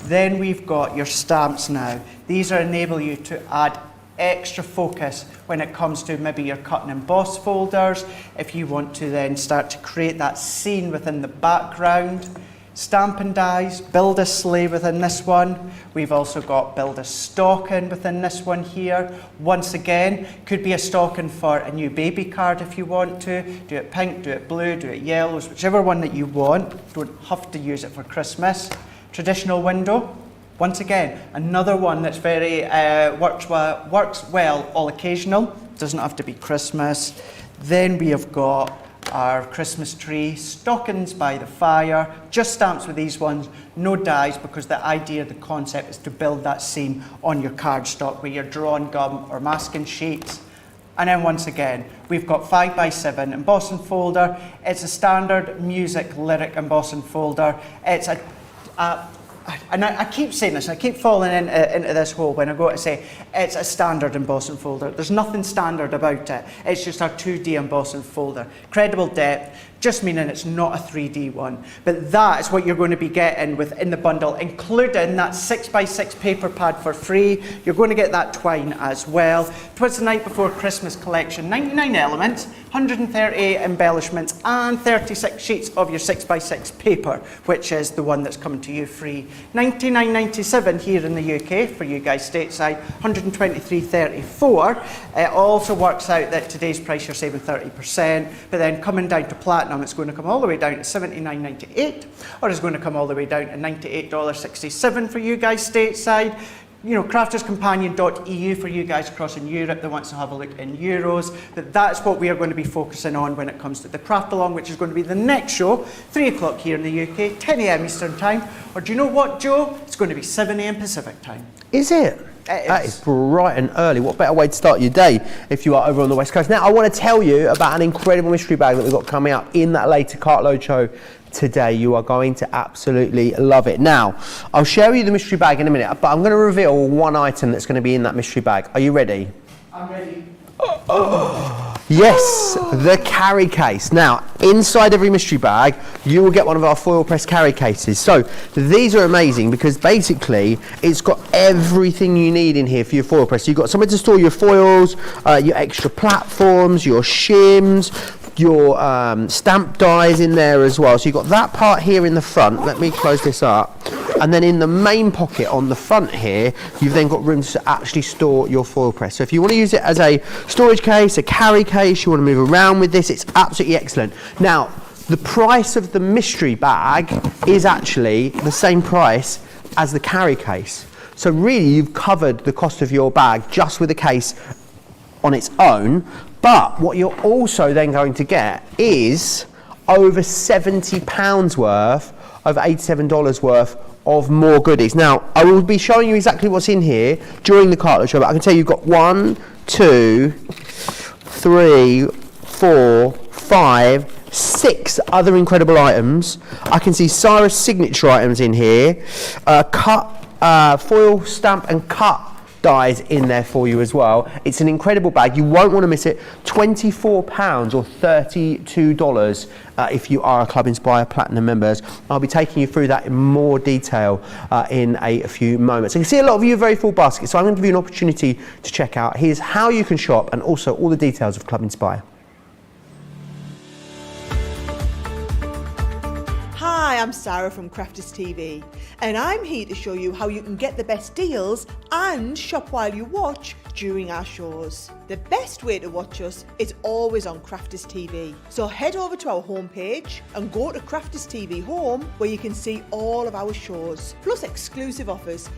Then we've got your stamps now. These are enable you to add extra focus when it comes to maybe your cut and emboss folders, if you want to then start to create that scene within the background. Stamp and dies, build a sleigh within this one. We've also got build a stocking within this one here. Once again, could be a stocking for a new baby card if you want to. Do it pink, do it blue, do it yellows, whichever one that you want. Don't have to use it for Christmas. Traditional window. Once again, another one that's very works well all occasional. Doesn't have to be Christmas. Then we have got our Christmas tree, stockings by the fire, just stamps with these ones, no dies, because the idea, the concept is to build that scene on your cardstock where you're drawing gum or masking sheets. And then once again, we've got 5x7 embossing folder. It's a standard music lyric embossing folder. It's and I keep saying this, I keep falling into this hole when I go to say it's a standard embossing folder. There's nothing standard about it. It's just our 2D embossing folder. Credible depth, just meaning it's not a 3D one. But that is what you're going to be getting within the bundle, including that 6x6 paper pad for free. You're going to get that twine as well. Twas the Night Before Christmas collection, 99 elements, 138 embellishments, and 36 sheets of your 6x6 paper, which is the one that's coming to you free. $99.97 here in the UK for you guys stateside, $123.34. It also works out that today's price you're saving 30%, but then coming down to platinum, it's going to come all the way down to $79.98, or it's going to come all the way down to $98.67 for you guys stateside. You know, crafterscompanion.eu for you guys across in Europe that wants to have a look in euros. But that's what we are going to be focusing on when it comes to the Craft Along, which is going to be the next show, 3 o'clock here in the UK, 10 a.m. Eastern Time. Or do you know what, Joe? It's going to be 7 a.m. Pacific Time. Is it? That is bright and early. What better way to start your day if you are over on the West Coast? Now, I want to tell you about an incredible mystery bag that we've got coming up in that later Cartload show today. You are going to absolutely love it. Now, I'll share with you the mystery bag in a minute, but I'm going to reveal one item that's going to be in that mystery bag. Are you ready? I'm ready. Yes, the carry case. Now, inside every mystery bag, you will get one of our foil press carry cases. So, these are amazing because basically, it's got everything you need in here for your foil press. You've got somewhere to store your foils, your extra platforms, your shims, your stamp dies in there as well. So you've got that part here in the front. Let me close this up. And then in the main pocket on the front here, you've then got room to actually store your foil press. So if you want to use it as a storage case, a carry case, you want to move around with this, it's absolutely excellent. Now, the price of the mystery bag is actually the same price as the carry case. So really, you've covered the cost of your bag just with the case on its own. But what you're also then going to get is over £70 worth, over $87 worth of more goodies. Now, I will be showing you exactly what's in here during the Cartload show, but I can tell you you've got 1, 2, 3, 4, 5, 6 other incredible items. I can see Cyrus signature items in here, foil stamp and cut dies in there for you as well. It's an incredible bag. You won't want to miss it. £24 or $32 if you are a Club Inspire Platinum members. I'll be taking you through that in more detail in a few moments. I can see a lot of you are very full baskets, so I'm going to give you an opportunity to check out. Here's how you can shop and also all the details of Club Inspire. Hi, I'm Sarah from Crafters TV, and I'm here to show you how you can get the best deals and shop while you watch during our shows. The best way to watch us is always on Crafters TV. So head over to our homepage and go to Crafters TV Home, where you can see all of our shows, plus exclusive offers,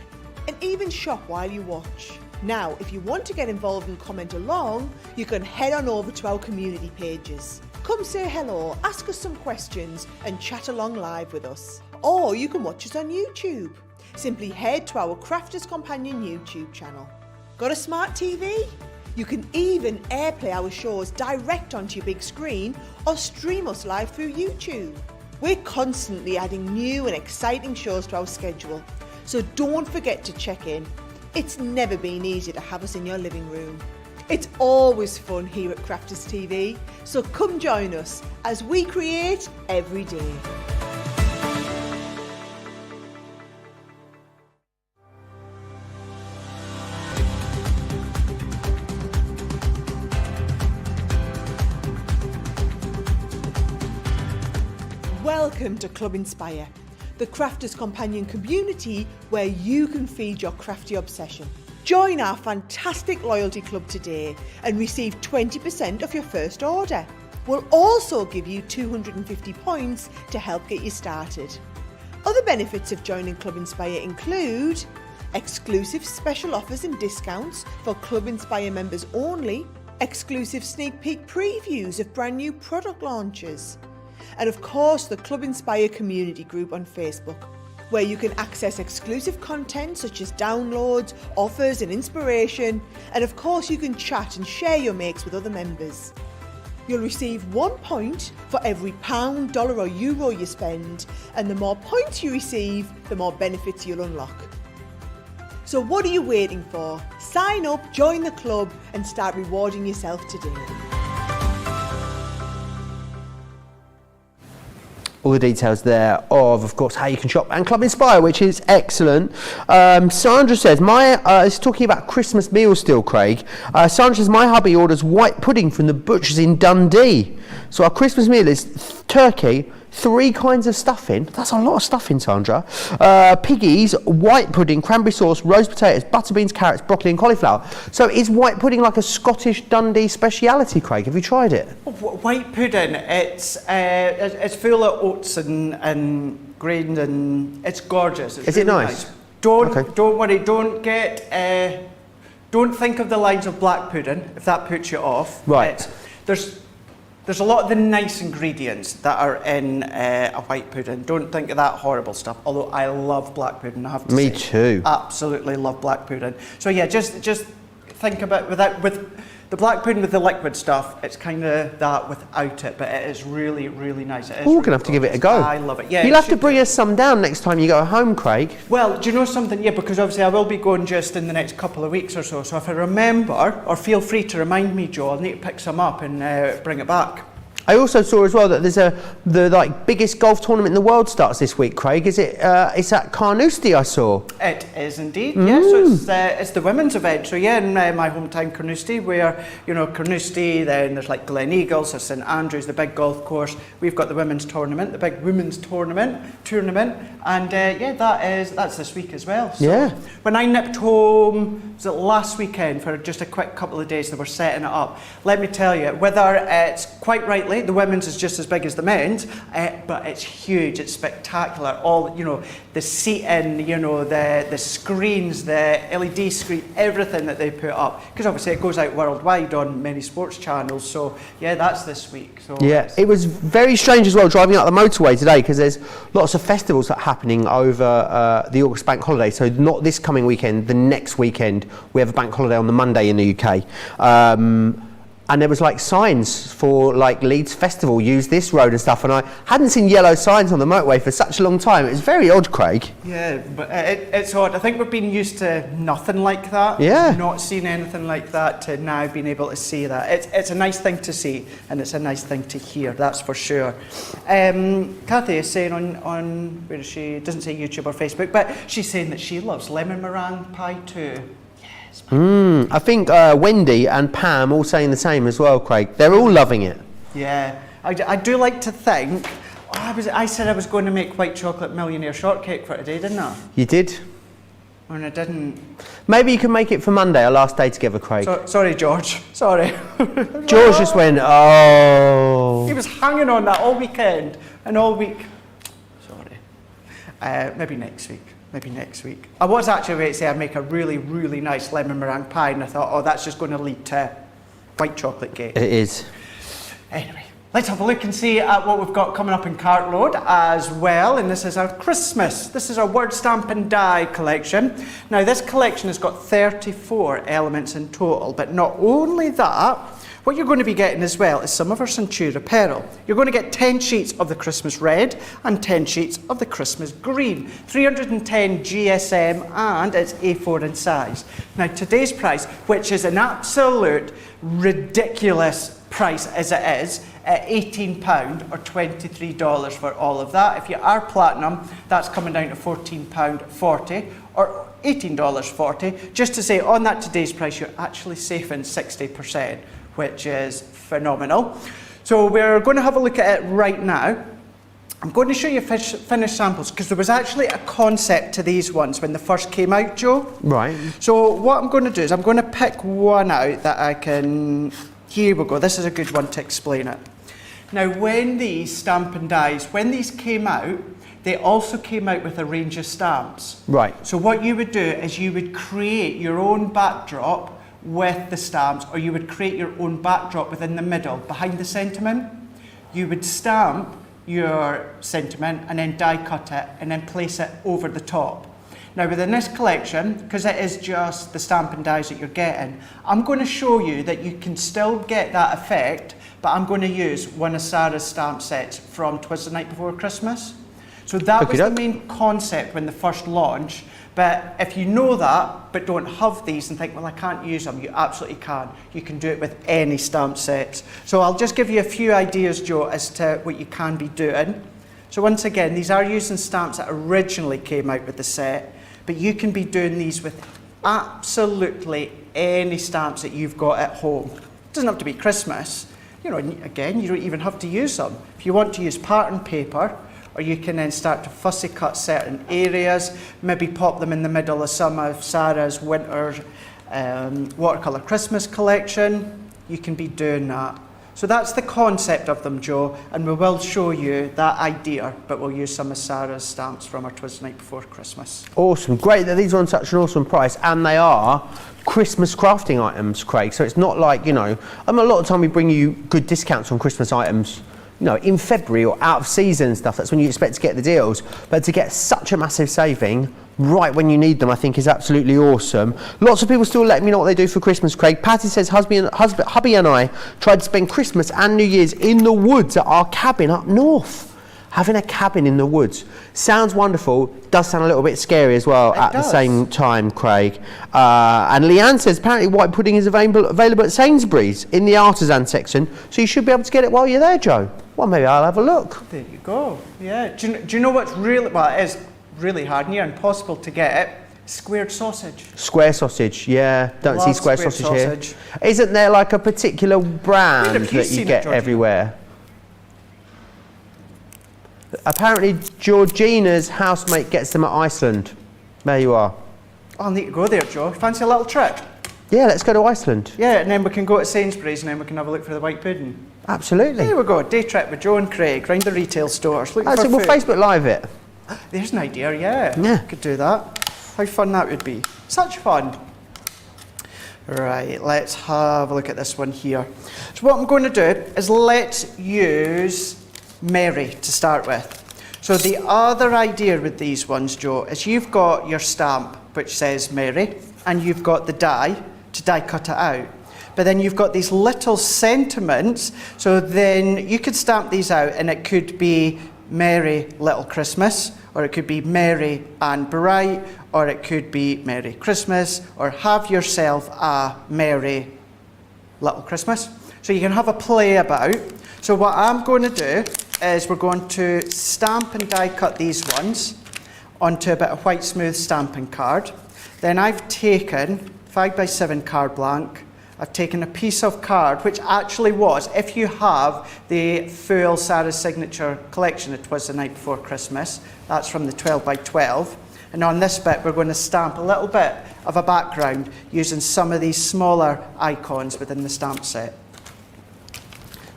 and even shop while you watch. Now, if you want to get involved and comment along, you can head on over to our community pages. Come say hello, ask us some questions and chat along live with us. Or you can watch us on YouTube. Simply head to our Crafters Companion YouTube channel. Got a smart TV? You can even airplay our shows direct onto your big screen or stream us live through YouTube. We're constantly adding new and exciting shows to our schedule, so don't forget to check in. It's never been easier to have us in your living room. It's always fun here at Crafters TV, so come join us as we create every day. Welcome to Club Inspire, the Crafters Companion community where you can feed your crafty obsession. Join our fantastic loyalty club today and receive 20% off your first order. We'll also give you 250 points to help get you started. Other benefits of joining Club Inspire include exclusive special offers and discounts for Club Inspire members only, exclusive sneak peek previews of brand new product launches. And of course, the Club Inspire community group on Facebook, where you can access exclusive content such as downloads, offers and inspiration. And of course, you can chat and share your makes with other members. You'll receive 1 point for every pound, dollar or euro you spend, and the more points you receive, the more benefits you'll unlock. So what are you waiting for? Sign up, join the club and start rewarding yourself today. All the details there of course, how you can shop and Club Inspire, which is excellent. Sandra says, it's talking about Christmas meals still, Craig. Sandra says, my hubby orders white pudding from the butcher's in Dundee. So our Christmas meal is turkey, 3 kinds of stuffing. That's a lot of stuffing, Sandra. Piggies, white pudding, cranberry sauce, roast potatoes, butter beans, carrots, broccoli and cauliflower. So is white pudding like a Scottish Dundee speciality, Craig? Have you tried it? White pudding, it's full of oats and grain, and it's gorgeous. It's is really it nice? Don't Okay. worry, don't think of the lines of black pudding if that puts you off. Right. There's a lot of the nice ingredients that are in a white pudding. Don't think of that horrible stuff. Although I love black pudding, I have to say. Me too. Absolutely love black pudding. So yeah, just think about with the black pudding with the liquid stuff. It's kind of that without it, but it is really, really nice. It is We're gonna have to give it a go. I love it. Yeah. You'll have to bring us some down next time you go home, Craig. Well, do you know something? Yeah, because obviously I will be going just in the next couple of weeks or so. So if I remember, or feel free to remind me, Joe, I'll need to pick some up and bring it back. I also saw as well that there's the biggest golf tournament in the world starts this week, Craig. Is it? It's at Carnoustie, I saw. It is indeed. Yeah. So it's the women's event. So yeah, in my hometown Carnoustie, where Carnoustie, then there's like Glen Eagles, there's St Andrews, the big golf course. We've got the women's tournament, the big women's tournament, and that's this week as well. So yeah. When I nipped home, was it last weekend for just a quick couple of days? They were setting it up. Let me tell you, whether it's quite rightly. The women's is just as big as the men's, but it's huge, it's spectacular. All, the seating, the screens, the LED screen, everything that they put up. Because obviously it goes out worldwide on many sports channels. So yeah, that's this week. So yeah, it was very strange as well driving out the motorway today because there's lots of festivals that are happening over the August bank holiday. So not this coming weekend, the next weekend we have a bank holiday on the Monday in the UK. And there was like signs for like Leeds Festival, use this road and stuff. And I hadn't seen yellow signs on the motorway for such a long time. It was very odd, Craig. Yeah, but it's odd. I think we've been used to nothing like that. Yeah. Not seen anything like that to now being able to see that. It's a nice thing to see and it's a nice thing to hear, that's for sure. Kathy is saying on where is she? Doesn't say YouTube or Facebook, but she's saying that she loves lemon meringue pie too. I think Wendy and Pam all saying the same as well, Craig. They're all loving it. Yeah, I do like to think. I said I was going to make white chocolate millionaire shortcake for today, didn't I? You did? And I didn't. Maybe you can make it for Monday, our last day together, Craig. Sorry, George. Sorry. George just went, oh. He was hanging on that all weekend and all week. Sorry. Maybe next week. I was actually going to say I'd make a really, really nice lemon meringue pie, and I thought, that's just going to lead to white chocolate cake. It is. Anyway, let's have a look and see at what we've got coming up in Cartload as well. And this is our Christmas. This is our word stamp and die collection. Now, this collection has got 34 elements in total, but not only that, what you're going to be getting as well is some of our Centura apparel. You're going to get 10 sheets of the Christmas red and 10 sheets of the Christmas green. 310 GSM and it's A4 in size. Now today's price, which is an absolute ridiculous price as it is, at £18 or $23 for all of that. If you are platinum, that's coming down to £14.40 or $18.40. Just to say, on that today's price, you're actually saving 60%. Which is phenomenal. So we're going to have a look at it right now. I'm going to show you finished samples because there was actually a concept to these ones when they first came out, Joe. Right. So what I'm going to do is I'm going to pick one out that I can... Here we go. This is a good one to explain it. Now, when these stamp and dies, when these came out, they also came out with a range of stamps. Right. So what you would do is you would create your own backdrop with the stamps, or you would create your own backdrop within the middle, behind the sentiment. You would stamp your sentiment and then die cut it and then place it over the top. Now within this collection, because it is just the stamp and dies that you're getting, I'm going to show you that you can still get that effect, but I'm going to use one of Sarah's stamp sets from 'Twas the Night Before Christmas. So that was the main concept when they first launched. But if you know that, but don't have these and think, well, I can't use them, you absolutely can. You can do it with any stamp sets. So I'll just give you a few ideas, Joe, as to what you can be doing. So once again, these are using stamps that originally came out with the set, but you can be doing these with absolutely any stamps that you've got at home. It doesn't have to be Christmas. You know, again, you don't even have to use them. If you want to use pattern paper, or you can then start to fussy cut certain areas, maybe pop them in the middle of some of Sarah's winter watercolour Christmas collection. You can be doing that. So that's the concept of them, Joe, and we will show you that idea, but we'll use some of Sarah's stamps from her 'Twas the Night Before Christmas. Awesome, great that these are on such an awesome price, and they are Christmas crafting items, Craig. So it's not like, you know, a lot of time we bring you good discounts on Christmas items, you know, in February or out of season and stuff. That's when you expect to get the deals. But to get such a massive saving right when you need them, I think is absolutely awesome. Lots of people still letting me know what they do for Christmas, Craig. Patty says, hubby and I tried to spend Christmas and New Year's in the woods at our cabin up north. Having a cabin in the woods sounds wonderful, does sound a little bit scary as well at the same time, Craig. And Leanne says apparently white pudding is available at Sainsbury's in the artisan section, so you should be able to get it while you're there, Joe. Well, maybe I'll have a look. There you go. Yeah. Do you know what's really, well, it is really hard, near impossible to get? Squared sausage. Square sausage, yeah. Don't see square sausage here. Isn't there like a particular brand that you get everywhere? Apparently Georgina's housemate gets them at Iceland. There you are. I'll need to go there, Joe. Fancy a little trip? Yeah, let's go to Iceland. Yeah, and then we can go to Sainsbury's and then we can have a look for the white pudding. Absolutely. There we go, day trip with Joe and Craig, round the retail stores. Looking for we'll food. Facebook Live it. There's an idea, yeah. Yeah. Could do that. How fun that would be. Such fun. Right, let's have a look at this one here. So what I'm going to do is let's use Mary to start with. So the other idea with these ones, Joe, is you've got your stamp which says Mary, and you've got the die to die cut it out. But then you've got these little sentiments, so then you could stamp these out and it could be Merry Little Christmas, or it could be Merry and Bright, or it could be Merry Christmas, or have yourself a Merry Little Christmas. So you can have a play about. So what I'm going to do is we're going to stamp and die cut these ones onto a bit of white smooth stamping card. Then I've taken 5x7 card blank. I've taken a piece of card, which actually was, if you have the full Sarah's Signature collection, it was the night before Christmas, that's from the 12x12. And on this bit, we're going to stamp a little bit of a background using some of these smaller icons within the stamp set.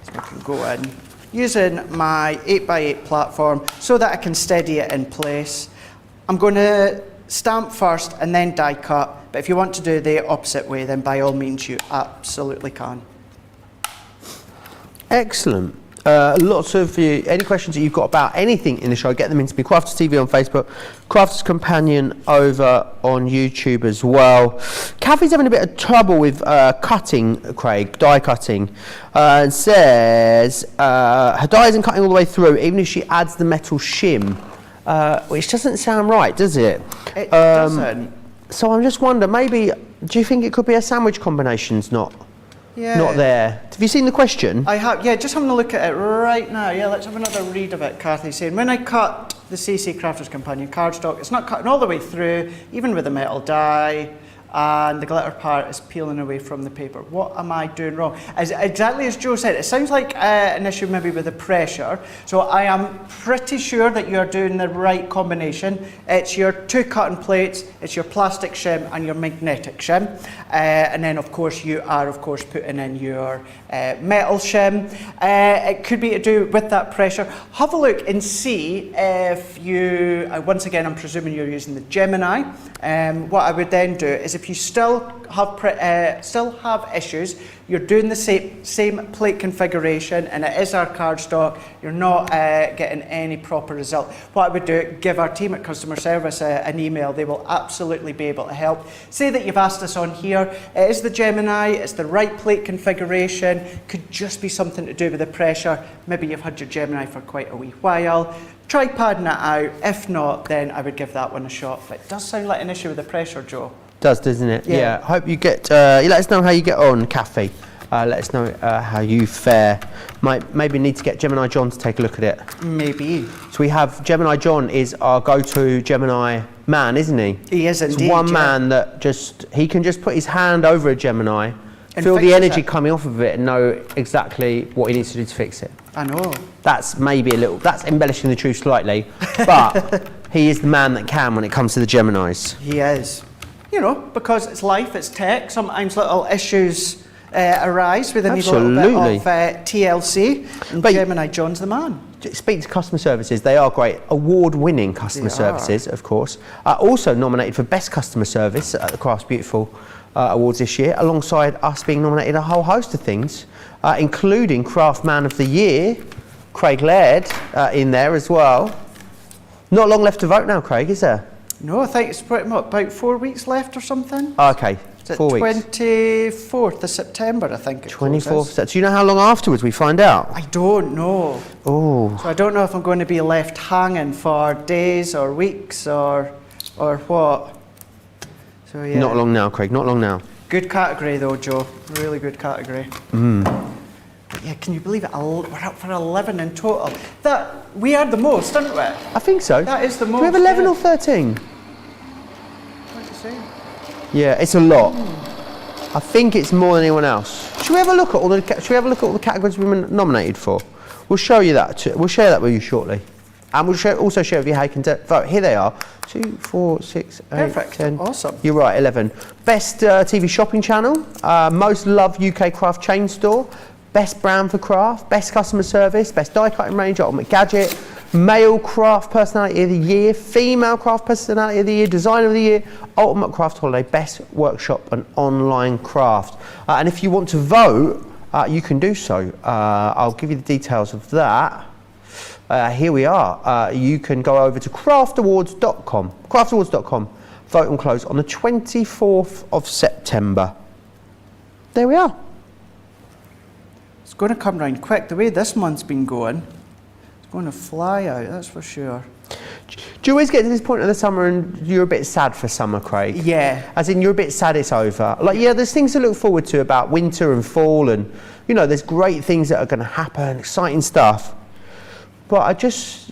So I can go in using my 8x8 platform so that I can steady it in place. I'm going to stamp first and then die cut, but if you want to do the opposite way, then by all means you absolutely can. Excellent. Lots of you, any questions that you've got about anything in the show, get them into me. Crafters TV on Facebook, Crafters Companion over on YouTube as well. Kathy's having a bit of trouble with cutting, Craig, die cutting, and says her die isn't cutting all the way through, even if she adds the metal shim, which doesn't sound right, does it? It doesn't. So I'm just wondering, maybe, do you think it could be a sandwich combination's not there? Have you seen the question? I have, yeah, just having a look at it right now. Yeah, let's have another read of it. Kathy's saying, when I cut the CC Crafters Companion cardstock, it's not cutting all the way through, even with the metal die, and the glitter part is peeling away from the paper. What am I doing wrong? Exactly as Joe said, it sounds like an issue maybe with the pressure. So I am pretty sure that you're doing the right combination. It's your two cutting plates, it's your plastic shim and your magnetic shim. And then of course you are of course putting in your metal shim. It could be to do with that pressure. Have a look and see if you, once again I'm presuming you're using the Gemini. What I would then do is if if you still have issues, you're doing the same plate configuration and it is our cardstock, you're not getting any proper result. What I would do, give our team at customer service an email. They will absolutely be able to help. Say that you've asked us on here, it is the Gemini, it's the right plate configuration, could just be something to do with the pressure. Maybe you've had your Gemini for quite a wee while. Try padding it out. If not, then I would give that one a shot. But it does sound like an issue with the pressure, Joe. Does, doesn't it? Yeah. Hope you get. You let us know how you get on, Kathy. Let us know how you fare. Maybe need to get Gemini John to take a look at it. Maybe. So we have Gemini John is our go-to Gemini man, isn't he? He is indeed. It's one man that he can just put his hand over a Gemini, and feel the fixes energy it. coming off of it, and know exactly what he needs to do to fix it. I know. That's maybe that's embellishing the truth slightly, but he is the man that can when it comes to the Geminis. He is. You know, because it's life, it's tech, sometimes little issues arise with a little bit of TLC, and Gemini John's the man. Speak to customer services, they are great. Award-winning customer services, of course. Also nominated for Best Customer Service at the Crafts Beautiful Awards this year, alongside us being nominated a whole host of things, including Craft Man of the Year, Craig Laird in there as well. Not long left to vote now, Craig, is there? No, I think it's about 4 weeks left or something. Okay, It's 4 weeks. 24th of September, I think. 24th. Do you know how long afterwards we find out? I don't know. Oh. So I don't know if I'm going to be left hanging for days or weeks or what. So yeah. Not long now, Craig. Not long now. Good category though, Joe. Really good category. But yeah, can you believe it? We're up for 11 in total. We are the most, aren't we? I think so. That is the most. Do we have 11 yeah. or 13? What do you say? Yeah, it's a lot. I think it's more than anyone else. Should we have a look at all the categories we've been nominated for? We'll show you that. We'll share that with you shortly, and we'll also share with you how you can vote. Here they are: 2, 4, 6, 8, Perfect. 10. Awesome. You're right. 11. Best TV shopping channel. Most loved UK craft chain store. Best brand for craft. Best customer service. Best die cutting range. Ultimate gadget. Male craft personality of the year, female craft personality of the year, designer of the year, ultimate craft holiday, best workshop and online craft. And if you want to vote, you can do so. I'll give you the details of that. Here we are. You can go over to craftawards.com. Craftawards.com. Vote and close on the 24th of September. There we are. It's going to come round quick. The way this month's been going, going to fly out, that's for sure. Do you always get to this point of the summer and you're a bit sad for summer, Craig? Yeah. As in, you're a bit sad it's over. Like, yeah, there's things to look forward to about winter and fall, and, you know, there's great things that are going to happen, exciting stuff. But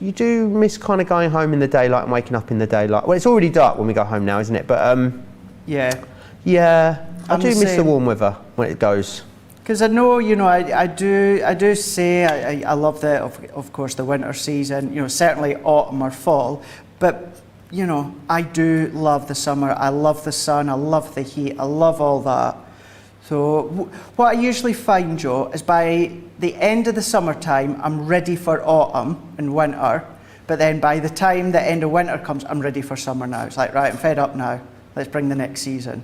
you do miss kind of going home in the daylight and waking up in the daylight. Well, it's already dark when we go home now, isn't it? But, yeah. Yeah, I do miss the warm weather when it goes. Because I know, you know, I do say I love of course, the winter season, you know, certainly autumn or fall, but, you know, I do love the summer, I love the sun, I love the heat, I love all that. So what I usually find, Joe, is by the end of the summertime, I'm ready for autumn and winter, but then by the time the end of winter comes, I'm ready for summer now. It's like, right, I'm fed up now, let's bring the next season.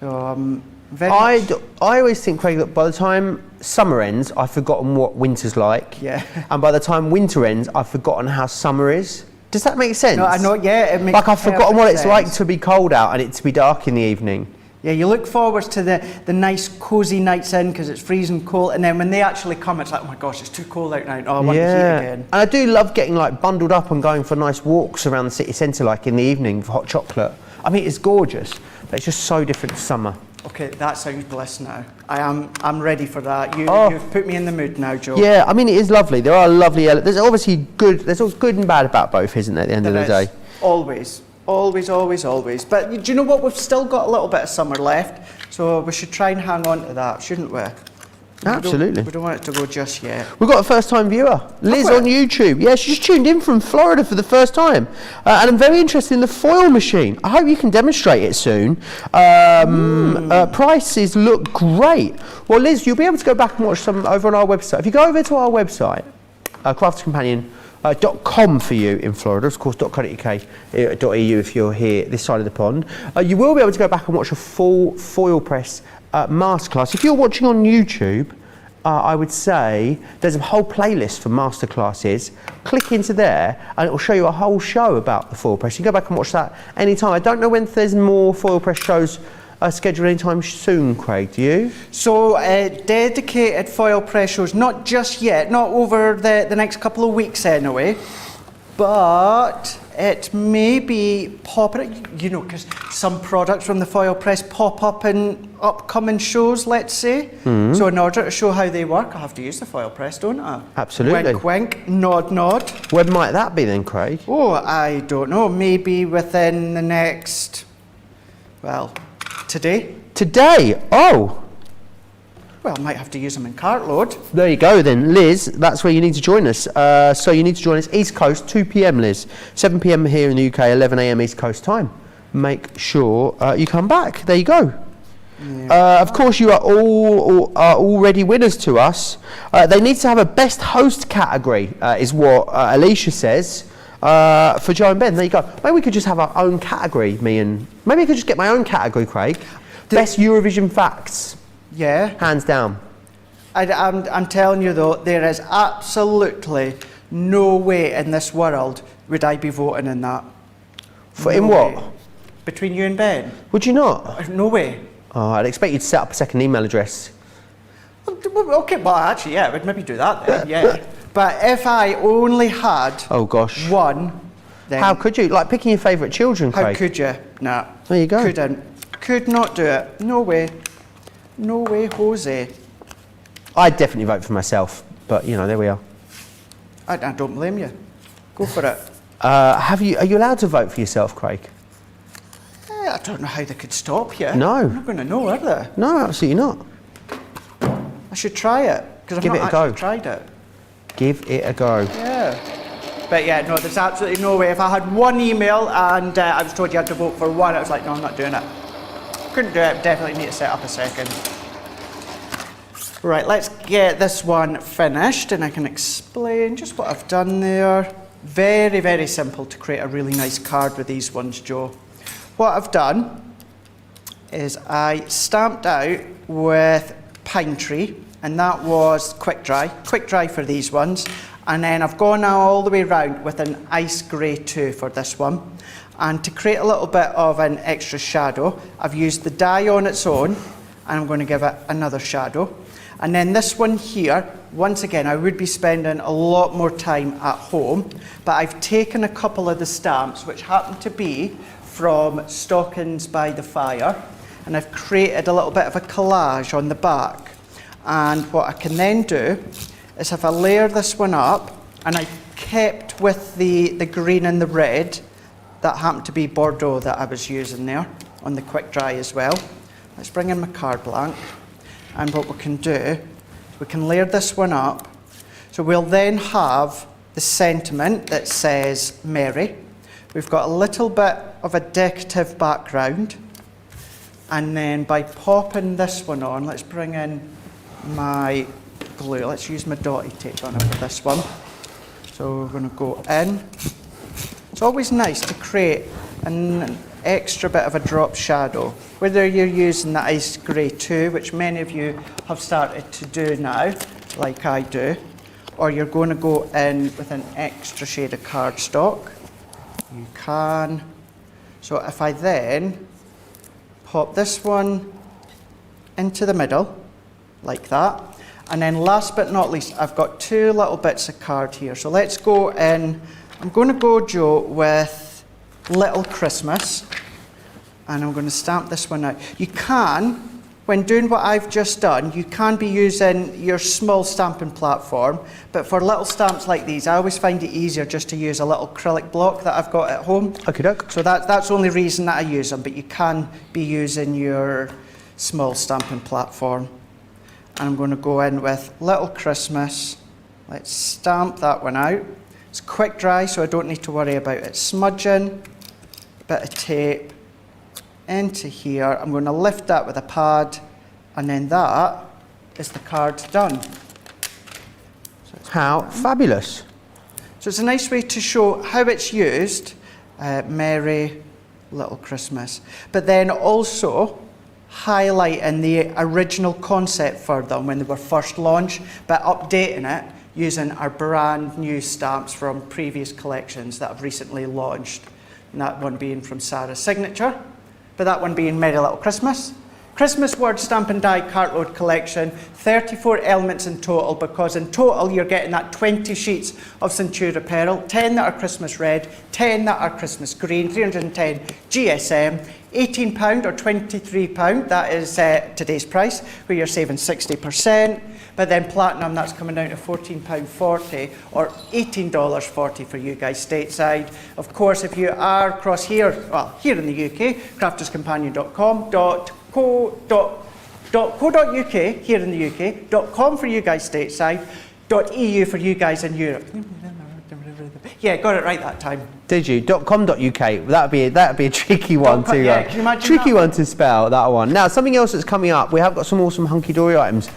So I always think, Craig, that by the time summer ends, I've forgotten what winter's like. Yeah. And by the time winter ends, I've forgotten how summer is. Does that make sense? No, I know, yeah, it makes like I've forgotten what it's sense. like to be cold out and it to be dark in the evening. Yeah, you look forward to the nice cosy nights in because it's freezing cold, and then when they actually come, it's like, oh my gosh, it's too cold out now. Oh, I want the heat again. And I do love getting like bundled up and going for nice walks around the city centre, like in the evening with hot chocolate. I mean, it's gorgeous, but it's just so different to summer. Okay, that sounds bliss now. I'm ready for that. You've put me in the mood now, Joe. Yeah, I mean, it is lovely. There are lovely. There's obviously there's always good and bad about both, isn't there? At the end of the day. Always. But do you know what? We've still got a little bit of summer left, so we should try and hang on to that, shouldn't we? Absolutely. We don't want it to go just yet. We've got a first-time viewer, Liz on YouTube. Yeah, she just tuned in from Florida for the first time. And I'm very interested in the foil machine. I hope you can demonstrate it soon. Prices look great. Well, Liz, you'll be able to go back and watch some over on our website. If you go over to our website, Crafters Companion, .com for you in Florida, of course .co.uk.eu if you're here this side of the pond. You will be able to go back and watch a full foil press masterclass. If you're watching on YouTube, I would say there's a whole playlist for masterclasses. Click into there and it will show you a whole show about the foil press. You can go back and watch that anytime. I don't know when there's more foil press shows scheduled anytime soon, Craig, do you? So dedicated foil press shows, not just yet, not over the next couple of weeks anyway, but it may be popping, you know, because some products from the foil press pop up in upcoming shows, let's say. So in order to show how they work, I have to use the foil press, don't I? Absolutely. Wink, wink, nod, nod. When might that be then, Craig? Oh, I don't know, maybe within the next, well, today. Today? Oh! Well, I might have to use them in cartload. There you go then. Liz, that's where you need to join us. So you need to join us East Coast, 2 p.m, Liz. 7 p.m. here in the UK, 11 a.m. East Coast time. Make sure you come back. There you go. Yeah. Of course, you are all already winners to us. They need to have a best host category, is what Alicia says. For Joe and Ben, there you go. Maybe we could just have our own category, maybe I could just get my own category, Craig. Best Eurovision facts. Yeah. Hands down. I'm telling you though, there is absolutely no way in this world would I be voting in that. In what? Between you and Ben. Would you not? No way. Oh, I'd expect you to set up a second email address. Okay, well actually, yeah, I would maybe do that then, yeah. But if I only had one, then... How could you? Like picking your favourite children, Craig. How could you? Nah. There you go. Couldn't. Could not do it. No way. No way, Jose. I'd definitely vote for myself, but you know, there we are. I don't blame you. Go for it. Are you allowed to vote for yourself, Craig? I don't know how they could stop you. No. I'm not going to know, are they? No, absolutely not. I should try it, because I've not actually tried it. Give it a go. Yeah. But yeah, no, there's absolutely no way. If I had one email and I was told you had to vote for one, I was like, no, I'm not doing it. Couldn't do it, definitely need to set up a second. Right, let's get this one finished and I can explain just what I've done there. Very, very simple to create a really nice card with these ones, Joe. What I've done is I stamped out with Pine Tree, and that was quick dry for these ones. And then I've gone all the way around with an ice grey too for this one. And to create a little bit of an extra shadow, I've used the die on its own, and I'm going to give it another shadow. And then this one here, once again, I would be spending a lot more time at home, but I've taken a couple of the stamps, which happen to be from Stockings by the Fire, and I've created a little bit of a collage on the back. And what I can then do is if I layer this one up, and I kept with the green and the red, that happened to be Bordeaux that I was using there on the quick dry as well. Let's bring in my card blank. And what we can do is we can layer this one up. So we'll then have the sentiment that says Mary. We've got a little bit of a decorative background. And then by popping this one on, let's bring in my glue. Let's use my dotty tape on it for this one. So we're going to go in. It's always nice to create an extra bit of a drop shadow, whether you're using the ice grey too, which many of you have started to do now, like I do, or you're going to go in with an extra shade of cardstock. You can. So if I then pop this one into the middle, like that, and then last but not least, I've got two little bits of card here. So let's go in. I'm going to go, Joe, with Little Christmas, and I'm going to stamp this one out. You can, when doing what I've just done, you can be using your small stamping platform, but for little stamps like these, I always find it easier just to use a little acrylic block that I've got at home. Okey-doke. So that's the only reason that I use them, but you can be using your small stamping platform. And I'm going to go in with Little Christmas. Let's stamp that one out. It's quick dry, so I don't need to worry about it smudging. Bit of tape into here. I'm going to lift that with a pad, and then that is the card done. How fabulous. So it's a nice way to show how it's used. Merry Little Christmas. But then also highlighting the original concept for them when they were first launched, but updating it using our brand new stamps from previous collections that have recently launched. And that one being from Sarah's signature, but that one being Merry Little Christmas. Christmas word stamp and die cartload collection, 34 elements in total, because in total you're getting that 20 sheets of Centura apparel, 10 that are Christmas red, 10 that are Christmas green, 310 GSM, £18 or £23, that is today's price, where you're saving 60%. But then platinum, that's coming down to £14.40 or $18.40 for you guys stateside. Of course, if you are across here, well, here in the UK, crafterscompanion.com.co.uk here in the UK, .com for you guys stateside, .eu for you guys in Europe. Yeah, got it right that time. Did you? .com.uk. That'd be a tricky one to yeah, can you imagine tricky that? one to spell, that one. Now, something else that's coming up. We have got some awesome hunky-dory items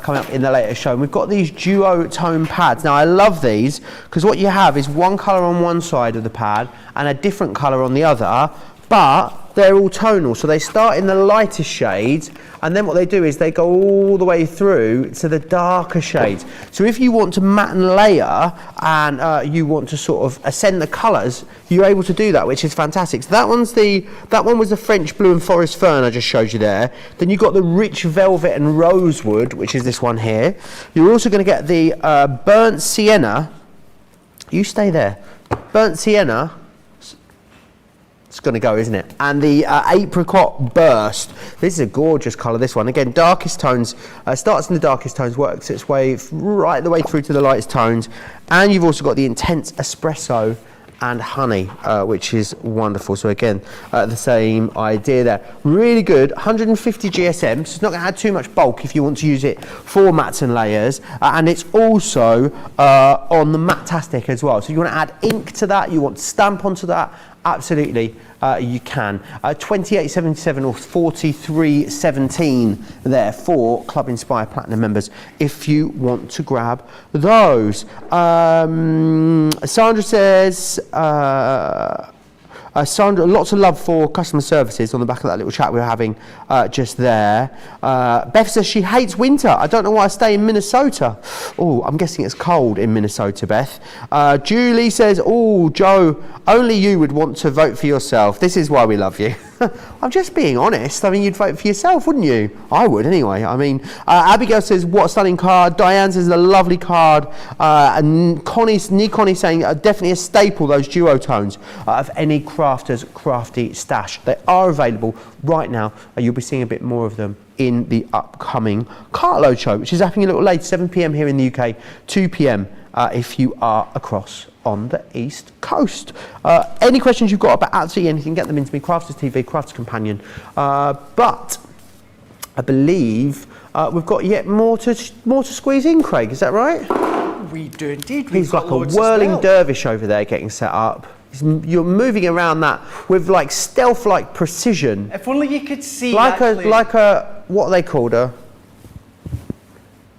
coming up in the later show. And we've got these duo tone pads. Now, I love these because what you have is one colour on one side of the pad and a different colour on the other, but they're all tonal, so they start in the lightest shades, and then what they do is they go all the way through to the darker shades. So if you want to matte and layer, and you want to sort of ascend the colours, you're able to do that, which is fantastic. So that one was the French blue and forest fern I just showed you there. Then you've got the rich velvet and rosewood, which is this one here. You're also going to get the burnt sienna. You stay there. Burnt sienna. It's going to go, isn't it? And the apricot burst. This is a gorgeous colour, this one. Again, darkest tones, starts in the darkest tones, works its way right the way through to the lightest tones. And you've also got the intense espresso and honey, which is wonderful. So again, the same idea there. Really good, 150 GSM, so it's not going to add too much bulk if you want to use it for mats and layers. And it's also on the Mattastic as well. So you want to add ink to that, you want to stamp onto that, absolutely you can. 28.77 or 43.17 there for Club Inspire Platinum members if you want to grab those. Sandra says, Sandra, lots of love for customer services on the back of that little chat we were having just there. Beth says she hates winter. I don't know why I stay in Minnesota. Oh, I'm guessing it's cold in Minnesota, Beth. Julie says, oh, Joe, only you would want to vote for yourself. This is why we love you. I'm just being honest. I mean, you'd vote for yourself, wouldn't you? I would anyway. I mean, Abigail says, what a stunning card. Diane says, a lovely card. And Connie saying, definitely a staple, those duo tones of any crafter's crafty stash. They are available right now. You'll be seeing a bit more of them in the upcoming Cartload show, which is happening a little late, 7 p.m. here in the UK, 2 p.m. If you are across on the East Coast. Any questions you've got about absolutely anything, get them into me, Crafters TV, Crafters Companion. But I believe we've got yet more to squeeze in, Craig, is that right? We do indeed. He's like a whirling dervish over there getting set up. You're moving around that with like stealth-like precision. If only you could see like a what are they called?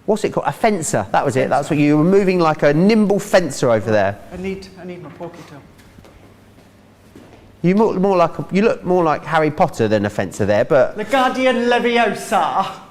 What's it called? A fencer. That was it. That's what you were moving, like a nimble fencer over there. I need my pocket tool. You look more like Harry Potter than a fencer there, but the Guardian Leviosa.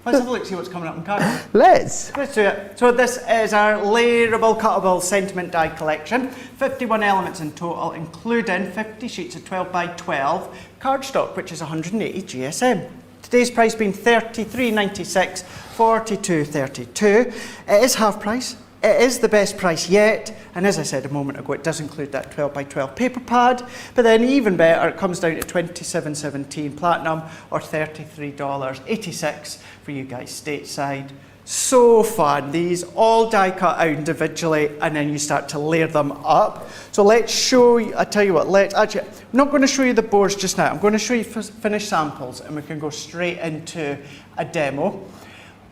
Let's have a look, see what's coming up in card. Let's do it. So this is our layerable cuttable sentiment die collection. 51 elements in total, including 50 sheets of 12 by 12 cardstock, which is 180 GSM. Today's price being $33.96, $42.32. It is half price. It is the best price yet, and as I said a moment ago, it does include that 12 by 12 paper pad, but then even better, it comes down to $27.17 platinum or $33.86 for you guys stateside. So fun. These all die cut out individually, and then you start to layer them up. So let's show you, I tell you what, I'm not going to show you the boards just now. I'm going to show you finished samples, and we can go straight into a demo.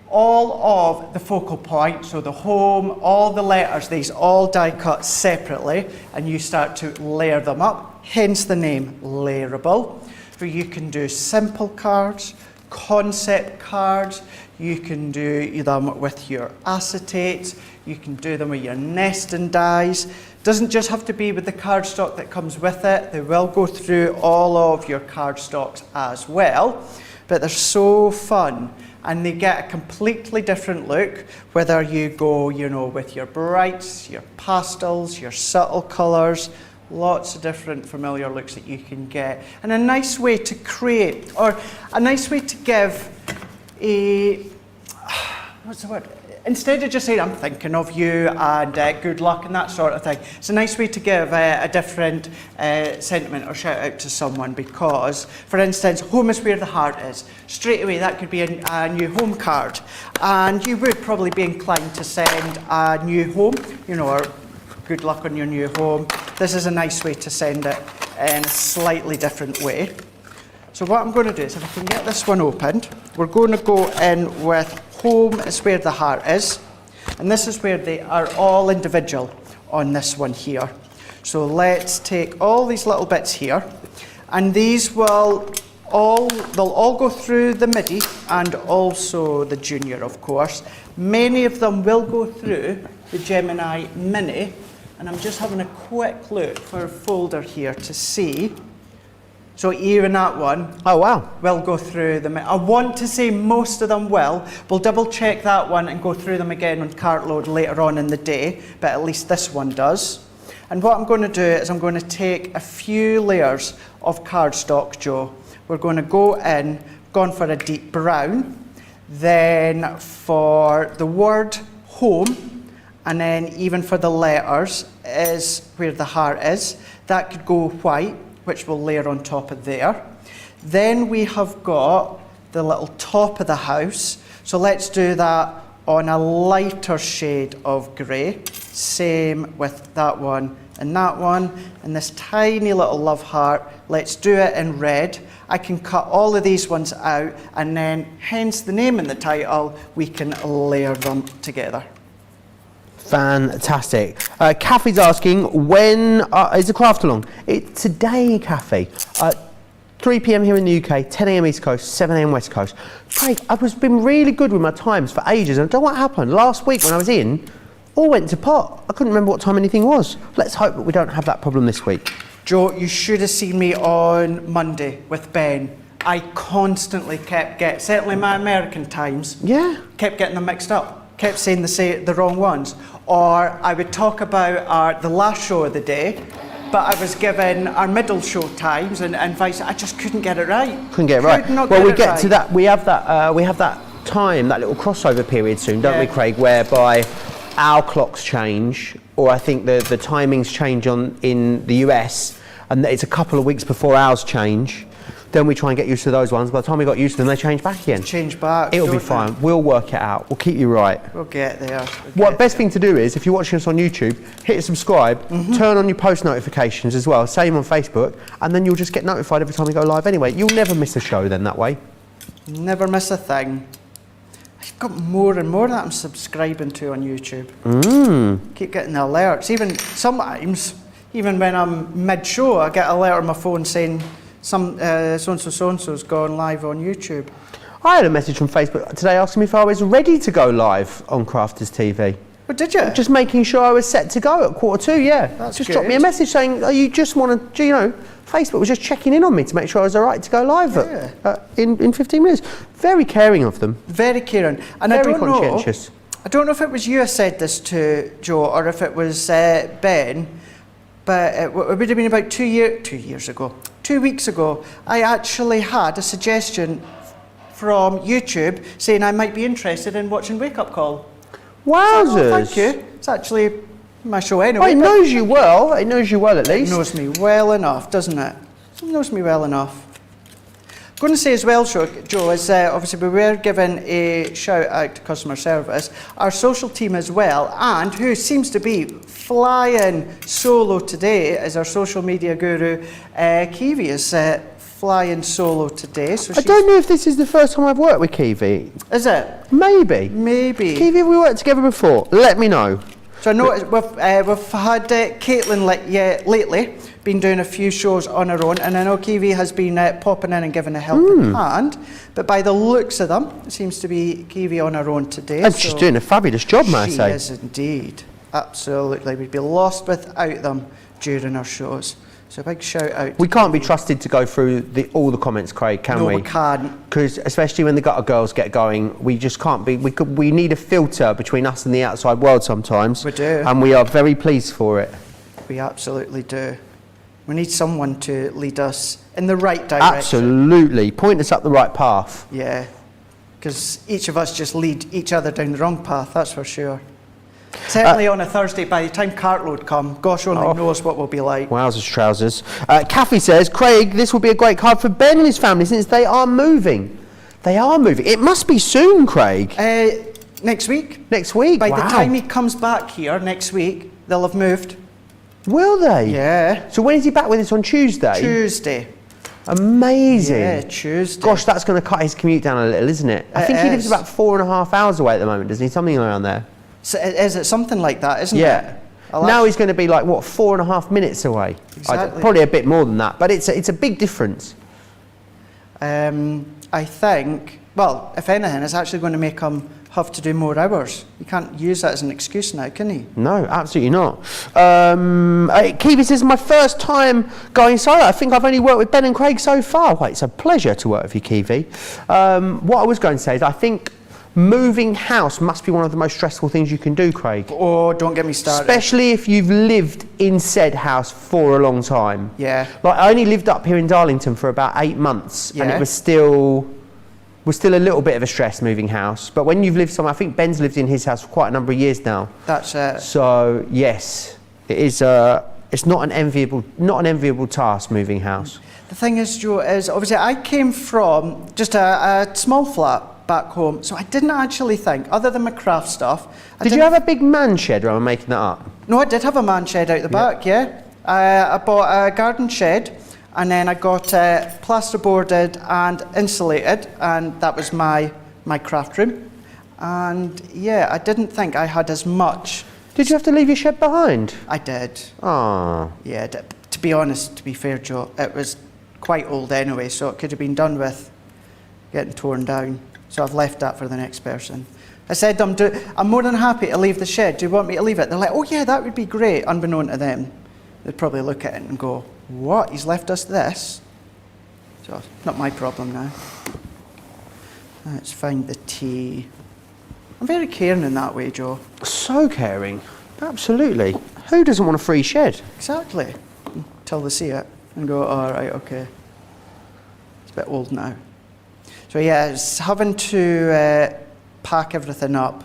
All of the focal point, so the home, all the letters, these all die cut separately, and you start to layer them up, hence the name layerable, where you can do simple cards, concept cards, You can do them with your acetates, you can do them with your nesting dyes. Doesn't just have to be with the cardstock that comes with it, they will go through all of your cardstocks as well, but they're so fun and they get a completely different look whether you go, you know, with your brights, your pastels, your subtle colours, lots of different familiar looks that you can get, and a nice way to create, or a nice way to give a, what's the word? Instead of just saying, I'm thinking of you and good luck and that sort of thing, it's a nice way to give a different sentiment or shout out to someone because, for instance, home is where the heart is. Straight away, that could be a new home card. And you would probably be inclined to send a new home, you know, or good luck on your new home. This is a nice way to send it in a slightly different way. So what I'm going to do is, if I can get this one opened, we're going to go in with home is where the heart is, and this is where they are all individual on this one here. So let's take all these little bits here, and these will they'll all go through the MIDI and also the Junior, of course. Many of them will go through the Gemini Mini, and I'm just having a quick look for a folder here to see. So even that one, oh wow, will go through them. I want to say most of them will. We'll double check that one and go through them again on Cartload later on in the day, but at least this one does. And what I'm going to do is I'm going to take a few layers of cardstock, Joe. We're going to go in, gone for a deep brown, then for the word home, and then even for the letters is where the heart is. That could go white, which we'll layer on top of there. Then we have got the little top of the house. So let's do that on a lighter shade of grey. Same with that one and that one. And this tiny little love heart, let's do it in red. I can cut all of these ones out, and then, hence the name in the title, we can layer them together. Fantastic. Kathy's asking, when is the craft along? It's today, Kathy. 3 p.m. here in the UK, 10 a.m. East Coast, 7 a.m. West Coast. Craig, I've been really good with my times for ages, and I don't know what happened. Last week when I was in, all went to pot. I couldn't remember what time anything was. Let's hope that we don't have that problem this week. Joe, you should have seen me on Monday with Ben. I constantly kept certainly my American times, kept getting them mixed up, kept saying the wrong ones. Or I would talk about the last show of the day, but I was given our middle show times and vice. I just couldn't get it right. Couldn't get it right. Well, we get to that. We have that time, that little crossover period soon, don't we, Craig? Whereby our clocks change, or I think the timings change in the US, and it's a couple of weeks before ours change. Then we try and get used to those ones. By the time we got used to them, they change back again. Change back. It'll be fine. We'll work it out. We'll keep you right. We'll get there. Best thing to do is, if you're watching us on YouTube, hit subscribe, turn on your post notifications as well, same on Facebook, and then you'll just get notified every time we go live anyway. You'll never miss a show then that way. Never miss a thing. I've got more and more that I'm subscribing to on YouTube. Keep getting the alerts. Even sometimes, even when I'm mid-show, I get an alert on my phone saying, so-and-so's gone live on YouTube. I had a message from Facebook today asking me if I was ready to go live on Crafters TV. Well, did you? Just making sure I was set to go at 2:15, yeah. That's just good. dropped me a message saying, you just want to, Facebook was just checking in on me to make sure I was all right to go live in 15 minutes. Very caring of them. Very caring. And very conscientious. I don't know if it was you I said this to, Joe, or if it was Ben, but it would have been about 2 weeks ago, I actually had a suggestion from YouTube saying I might be interested in watching Wake Up Call. Wowzers! So, thank you. It's actually my show anyway. Oh, it knows you well. It knows you well at least. It knows me well enough, doesn't it? It knows me well enough. I'm going to say as well, Joe, is obviously we were given a shout out to customer service, our social team as well, and who seems to be flying solo today is our social media guru, Kiwi is flying solo today. So I don't know if this is the first time I've worked with Kiwi. Is it? Maybe. Maybe. Kiwi, have we worked together before? Let me know. So I noticed we've had Caitlin lately been doing a few shows on her own, and I know Kiwi has been popping in and giving a helping hand, but by the looks of them, it seems to be Kiwi on her own today. And she's doing a fabulous job, may I say. She is indeed. Absolutely. We'd be lost without them during our shows. So a big shout out. We can't be trusted to go through all the comments, Craig, can we? No, we can't. Because especially when the gutter girls get going, we just can't be. We need a filter between us and the outside world sometimes. We do. And we are very pleased for it. We absolutely do. We need someone to lead us in the right direction. Absolutely. Point us up the right path. Yeah. Because each of us just lead each other down the wrong path, that's for sure. Certainly on a Thursday, by the time cartload come, gosh only knows what we'll be like. Wowzers trousers. Kathy says, Craig, this will be a great card for Ben and his family since they are moving. They are moving. It must be soon, Craig. Next week. Next week? By wow. the time he comes back here next week, they'll have moved. Will they? Yeah. So when is he back with us, on Tuesday? Tuesday. Amazing. Yeah, Tuesday. Gosh, that's going to cut his commute down a little, isn't it? I think he lives about 4.5 hours away at the moment, doesn't he? Something around there. So is it something like that, isn't it? Yeah. Now he's going to be like, what, 4.5 minutes away? Exactly. Probably a bit more than that, but it's a big difference. I think, well, if anything, it's actually going to make him have to do more hours. You can't use that as an excuse now, can he? No, absolutely not. Kiwi says, my first time going solo. I think I've only worked with Ben and Craig so far. Well, it's a pleasure to work with you, Kiwi. What I was going to say is I think moving house must be one of the most stressful things you can do, Craig. Oh, don't get me started. Especially if you've lived in said house for a long time. Yeah. Like, I only lived up here in Darlington for about 8 months, and Yeah. it was still a little bit of a stress moving house. But when you've lived somewhere, I think Ben's lived in his house for quite a number of years now. That's it. So yes, it is. It's not an enviable task moving house. The thing is, Joe, is obviously I came from just a small flat back home, so I didn't actually think, other than my craft stuff. Did you have a big man shed, or am I making that up? No, I did have a man shed out the back, yeah. I bought a garden shed, and then I got plasterboarded and insulated, and that was my craft room. And yeah, I didn't think I had as much. Did you have to leave your shed behind? I did. Ah. Yeah, to be honest, to be fair, Joe, it was quite old anyway, so it could have been done with getting torn down. So I've left that for the next person. I said, I'm more than happy to leave the shed. Do you want me to leave it? They're like, oh yeah, that would be great, unbeknown to them. They'd probably look at it and go, what? He's left us this? So, not my problem now. Let's find the tea. I'm very caring in that way, Joe. So caring. Absolutely. Who doesn't want a free shed? Exactly. Until they see it and go, all right, okay. It's a bit old now. So yeah, it's having to pack everything up,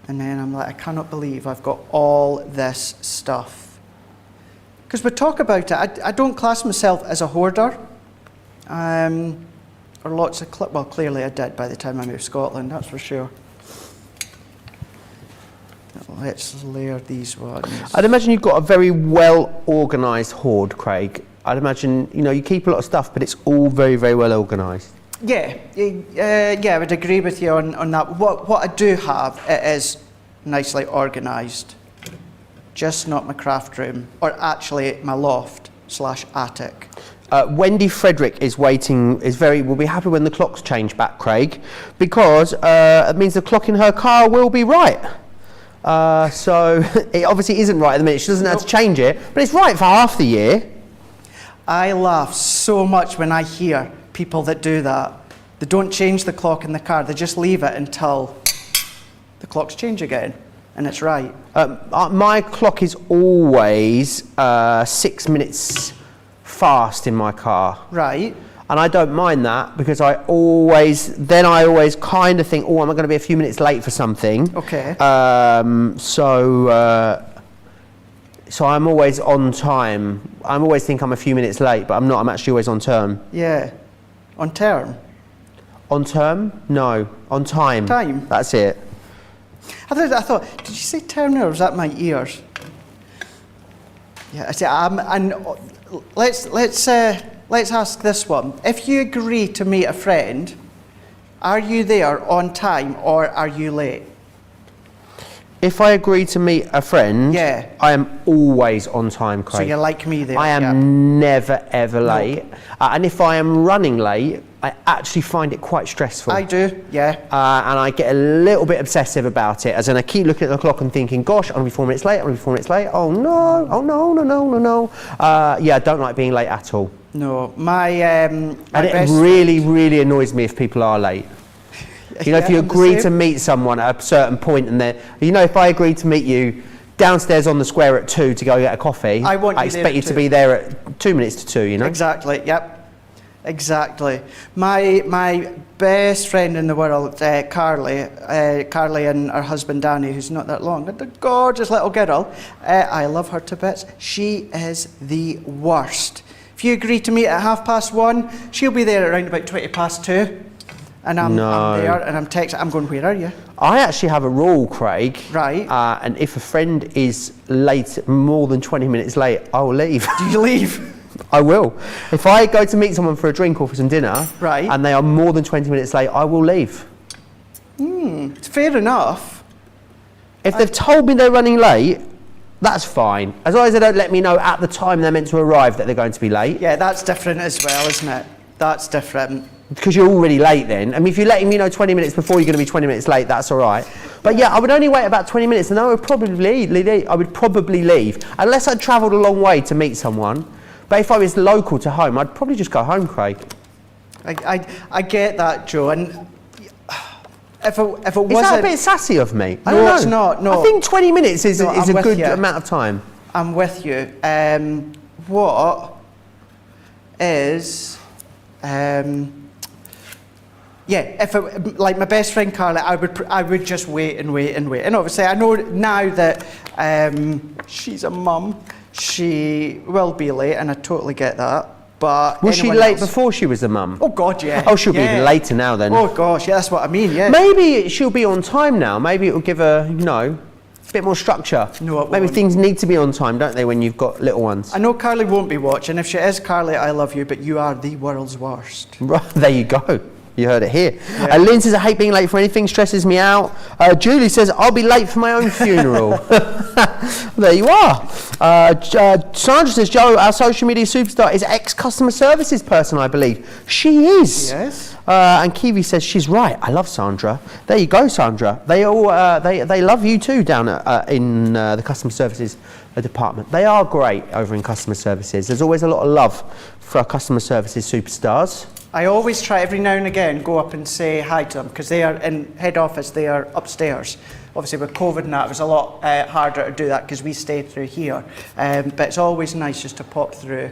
and then I'm like, I cannot believe I've got all this stuff. Because we talk about it, I don't class myself as a hoarder, or lots of, well, clearly I did by the time I moved to Scotland, that's for sure. Let's layer these ones. I'd imagine you've got a very well organised hoard, Craig. I'd imagine, you keep a lot of stuff, but it's all very, very well organised. Yeah, I would agree with you on that. What I do have, it is nicely organised. Just not my craft room, or actually my loft/attic. Wendy Frederick will be happy when the clocks change back, Craig, because it means the clock in her car will be right. So it obviously isn't right at the minute. She doesn't have to change it, but it's right for half the year. I laugh so much when I hear people that do that. They don't change the clock in the car, they just leave it until the clocks change again, and it's right. My clock is always 6 minutes fast in my car. Right. And I don't mind that, because I always kind of think, oh, am I going to be a few minutes late for something? Okay. So I'm always on time. I always think I'm a few minutes late, but I'm not. I'm actually always on term. Yeah. On term? On term? No. On time. Time? That's it. I thought, did you say term or was that my ears? Yeah, I say, and let's ask this one. If you agree to meet a friend, are you there on time or are you late? If I agree to meet a friend, Yeah. I am always on time, Craig. So you're like me there. I am never ever late. And if I am running late, I actually find it quite stressful. I do, yeah. And I get a little bit obsessive about it, as in I keep looking at the clock and thinking, gosh, I'm going to be 4 minutes late, I'm going to be 4 minutes late. Oh no, oh no, no, no, no, no. Yeah, I don't like being late at all. No, my And it really, really annoys me if people are late. You know, if you agree to meet someone at a certain point and they're, you know, if I agree to meet you downstairs on the square at 2 to go get a coffee, I expect you to be there at 2 minutes to 2, you know? Exactly, yep. Exactly. My best friend in the world, Carly and her husband Danny, who's not that long, but a gorgeous little girl. I love her to bits. She is the worst. If you agree to meet at 1:30, she'll be there at around about 2:20. And I'm there and I'm texting, I'm going, where are you? I actually have a rule, Craig. Right. And if a friend is late, more than 20 minutes late, I will leave. Do you leave? I will. If I go to meet someone for a drink or for some dinner, right, and they are more than 20 minutes late, I will leave. It's fair enough. If they've told me they're running late, that's fine. As long as they don't let me know at the time they're meant to arrive that they're going to be late. Yeah, that's different as well, isn't it? That's different. Because you're already late then. I mean, if you're letting me know 20 minutes before you're going to be 20 minutes late, that's all right. But yeah, I would only wait about 20 minutes and I would probably leave. Unless I'd travelled a long way to meet someone. But if I was local to home, I'd probably just go home, Craig. I get that, Joe. And if it wasn't... Is that a bit sassy of me? I No, don't know. it's not, no. I think 20 minutes is a good you. amount of time. I'm with you. What is... yeah, if it, like my best friend Carla, I would just wait and wait and wait. And obviously, I know now that she's a mum, she will be late, and I totally get that. But was she late before she was a mum? Oh God, yeah. Oh, she'll be even later now then. Oh gosh, yeah, that's what I mean. Yeah. Maybe she'll be on time now. Maybe it will give her, you know, a bit more structure. No, it maybe won't. things need to be on time, don't they, when you've got little ones? I know Carly won't be watching. If she is, Carly, I love you, but you are the world's worst. Right, there you go. You heard it here. Yeah. Lynn says, I hate being late for anything, stresses me out. Julie says, I'll be late for my own funeral. There you are. Sandra says, Joe, our social media superstar, is ex-customer services person, I believe. She is. Yes. And Kiwi says, she's right. I love Sandra. There you go, Sandra. They all they love you too down in the customer services department. They are great over in customer services. There's always a lot of love for our customer services superstars. I always try every now and again go up and say hi to them because they are in head office, they are upstairs. Obviously with COVID and that, it was a lot harder to do that because we stayed through here. But it's always nice just to pop through.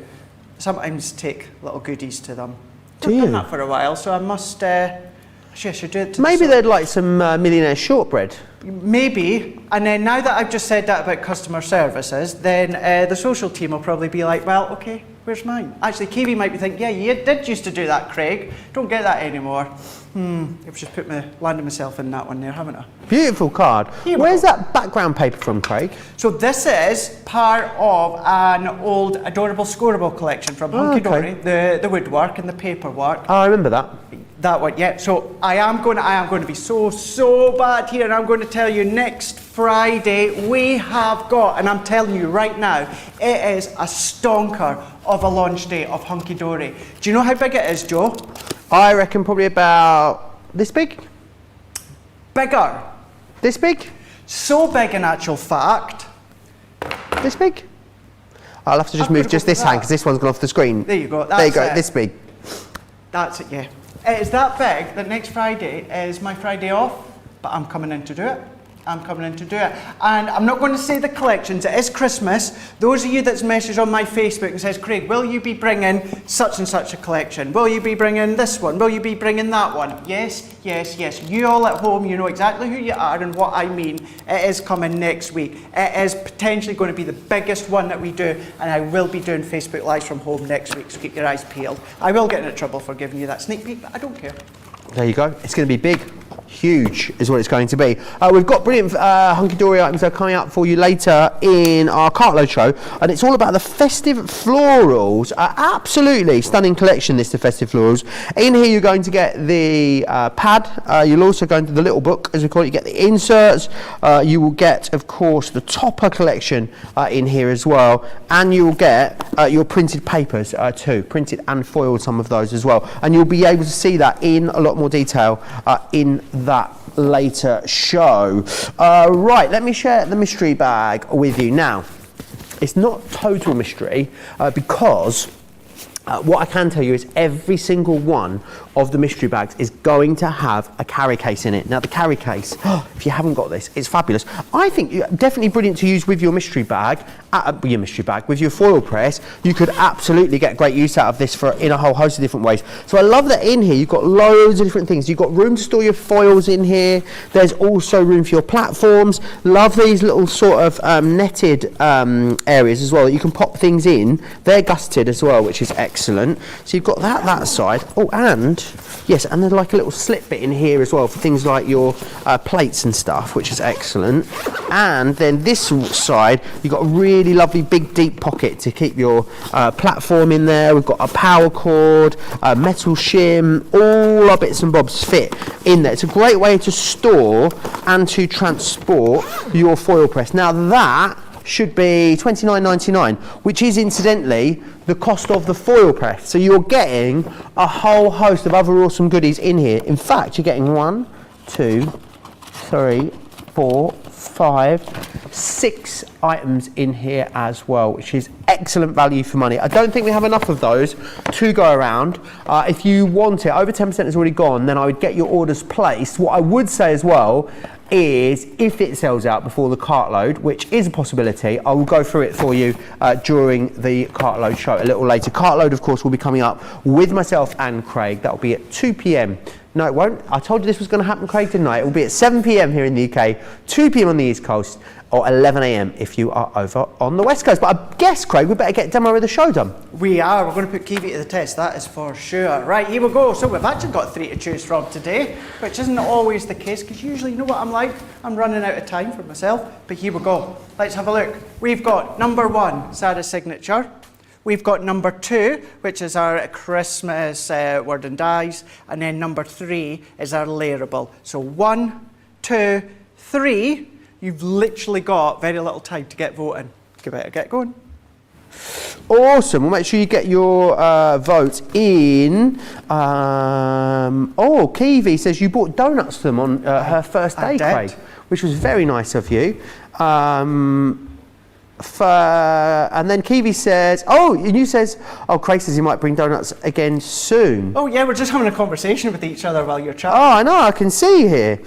Sometimes take little goodies to them. Do I've you? done that for a while, so I must, actually I should do it to Maybe they'd like some millionaire shortbread. Maybe, and then now that I've just said that about customer services, then the social team will probably be like, well, okay, where's mine? Actually, Kiwi might be thinking, yeah, you did used to do that, Craig. Don't get that anymore. I've just landed myself in that one there, haven't I? Beautiful card. Where's that background paper from, Craig? So this is part of an old Adorable Scoreable collection from Hunky Dory, the woodwork and the paperwork. Oh, I remember that. That one, yeah. So I am going to be so bad here, and I'm going to tell you next Friday we have got, and I'm telling you right now, it is a stonker of a launch day of Hunky Dory. Do you know how big it is, Joe? I reckon probably about this big. Bigger. This big? So big in actual fact. This big? I'll have to just I'm move gonna just go for this that. hand because this one's gone off the screen. There you go. There you That's go, it. this big. That's it, yeah. It is that big that next Friday is my Friday off, but I'm coming in to do it. I'm coming in to do it. And I'm not going to say the collections. It is Christmas. Those of you that's messaged on my Facebook and says, Craig, will you be bringing such and such a collection? Will you be bringing this one? Will you be bringing that one? Yes, yes, yes. You all at home, you know exactly who you are and what I mean. It is coming next week. It is potentially going to be the biggest one that we do, and I will be doing Facebook Lives from home next week, so keep your eyes peeled. I will get into trouble for giving you that sneak peek, but I don't care. There you go. It's going to be big. Huge is what it's going to be. We've got brilliant hunky-dory items that are coming up for you later in our cartload show, and it's all about the festive florals. Absolutely stunning collection, this, the festive florals. In here you're going to get the pad. You'll also go into the little book, as we call it. You get the inserts. You will get, of course, the topper collection in here as well, and you will get your printed papers too, printed and foiled, some of those as well, and you'll be able to see that in a lot more detail in that later show. Right, let me share the mystery bag with you now. It's not total mystery because what I can tell you is every single one of the mystery bags is going to have a carry case in it. Now the carry case, if you haven't got this, it's fabulous. I think definitely brilliant to use with your mystery bag, with your foil press. You could absolutely get great use out of this in a whole host of different ways. So I love that in here you've got loads of different things. You've got room to store your foils in here. There's also room for your platforms. Love these little sort of netted areas as well that you can pop things in. They're gusseted as well, which is excellent. So you've got that side. Oh, and yes, and there's like a little slip bit in here as well for things like your plates and stuff, which is excellent. And then this side, you've got a really lovely big deep pocket to keep your platform in there. We've got a power cord, a metal shim, all our bits and bobs fit in there. It's a great way to store and to transport your foil press. Now that should be $29.99, which is incidentally the cost of the foil press. So you're getting a whole host of other awesome goodies in here. In fact, you're getting 1, 2, 3, 4, 5, 6 items in here as well, which is excellent value for money. I don't think we have enough of those to go around. If you want it, over 10% has already gone, then I would get your orders placed. What I would say as well is if it sells out before the cartload, which is a possibility, I will go through it for you during the cartload show a little later. Cartload, of course, will be coming up with myself and Craig. That will be at 2 p.m. No, it won't. I told you this was going to happen, Craig, didn't I? It will be at 7 p.m. here in the UK, 2 p.m. on the East Coast, or 11 a.m. if you are over on the West Coast. But I guess, Craig, we better get demo of the show done. We are. We're going to put Kiwi to the test, that is for sure. Right, here we go. So we've actually got 3 to choose from today, which isn't always the case, because usually, you know what I'm like? I'm running out of time for myself, but here we go. Let's have a look. We've got number 1, Sarah's signature. We've got number 2, which is our Christmas word and dies, and then number 3 is our layerable. So 1, 2, 3. You've literally got very little time to get voting. You better get going. Awesome. Well, make sure you get your vote in. Kiwi says you bought donuts to them on her first day, Craig, which was very nice of you. And then Kiwi says, Craig says he might bring donuts again soon. Oh yeah, we're just having a conversation with each other while you're chatting. Oh, I know, I can see here.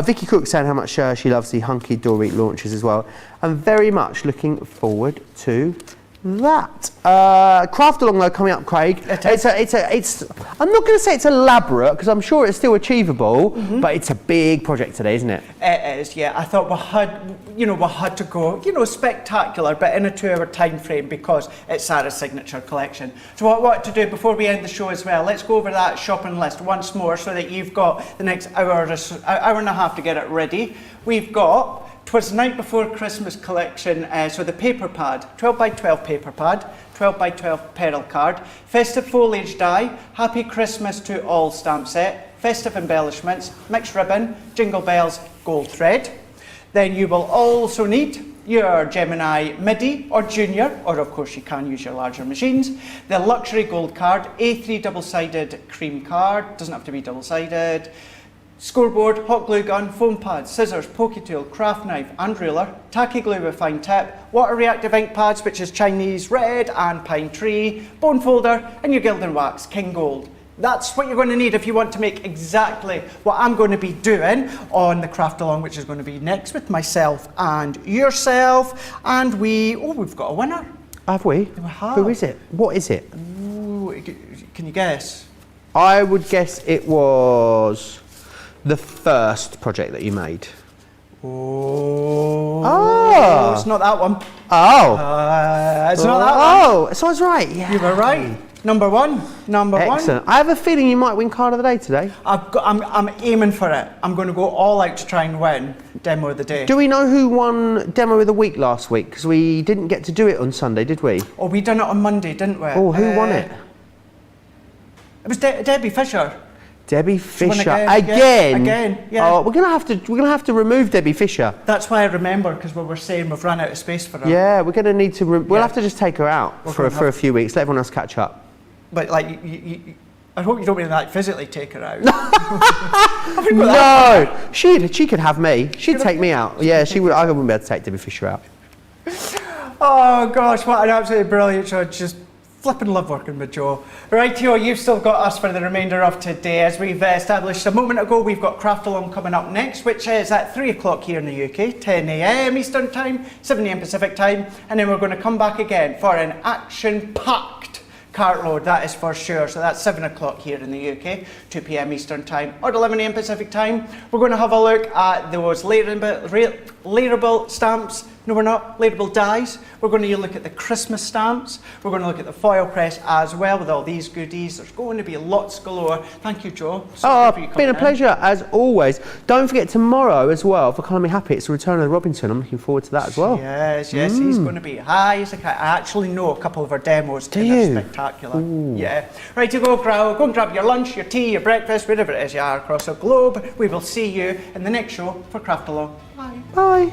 Vicky Cook saying how much she loves the Hunky Dory launches as well. I'm very much looking forward to that. Craft along though coming up, Craig. It's I'm not going to say it's elaborate because I'm sure it's still achievable, but it's a big project today, isn't it? It is, yeah. I thought we had to go, spectacular, but in a 2-hour time frame because it's Sarah's signature collection. So what I want to do before we end the show as well, let's go over that shopping list once more so that you've got the next hour and a half to get it ready. We've got 'Twas the Night Before Christmas collection, so the paper pad, 12 by 12 paper pad, 12 by 12 peril card, festive foliage die, Happy Christmas to All stamp set, festive embellishments, mixed ribbon, jingle bells, gold thread. Then you will also need your Gemini Midi or Junior, or of course you can use your larger machines, the luxury gold card, A3 double-sided cream card, doesn't have to be double-sided, scoreboard, hot glue gun, foam pad, scissors, pokey tool, craft knife and ruler, tacky glue with fine tip, water reactive ink pads, which is Chinese red and pine tree, bone folder, and your Gildan wax, King Gold. That's what you're going to need if you want to make exactly what I'm going to be doing on the craft along, which is going to be next with myself and yourself. And we've got a winner. Have we? We have. Who is it? What is it? Ooh, can you guess? I would guess it was the first project that you made. Oh, it's not that one. Oh. It's not that one. Oh, so I was right. Yeah. You were right. Number one. Excellent. I have a feeling you might win card of the day today. I'm aiming for it. I'm going to go all out to try and win demo of the day. Do we know who won Demo of the Week last week? Because we didn't get to do it on Sunday, did we? Oh, we done it on Monday, didn't we? Oh, who won it? It was Debbie Fisher. Debbie She won Fisher again. Again, yeah. Oh, we're gonna have to remove Debbie Fisher. That's why I remember, because we were saying we've run out of space for her. Yeah, we're gonna need to. We'll have to just take her out We're for gonna a few weeks. Let everyone else catch up. But like, I hope you don't mean like physically take her out. No, she could have me. She'd take me out. Yeah, she would. I wouldn't be able to take Debbie Fisher out. Oh gosh, what an absolutely brilliant show. Just flipping love working with Joe. Right, Theo, you've still got us for the remainder of today. As we've established a moment ago, we've got Craft Along coming up next, which is at 3 o'clock here in the UK, 10 a.m. Eastern Time, 7 a.m. Pacific Time, and then we're going to come back again for an action-packed cartload, that is for sure. So that's 7 o'clock here in the UK, 2 p.m. Eastern Time, or 11 a.m. Pacific Time. We're going to have a look at those layerable stamps. No, we're not. Layerable dies. We're going to look at the Christmas stamps. We're going to look at the foil press as well with all these goodies. There's going to be lots galore. Thank you, Joe. Oh, been a pleasure as always. Don't forget tomorrow as well for Colour Me Happy. It's the return of the Robinson. I'm looking forward to that as well. Yes, he's going to be high as a cat. I actually know a couple of our demos. Do you? They're spectacular. Ooh. Yeah. Right, you go and grab your lunch, your tea, your breakfast, wherever it is you are across the globe. We will see you in the next show for Craft Along. Bye. Bye.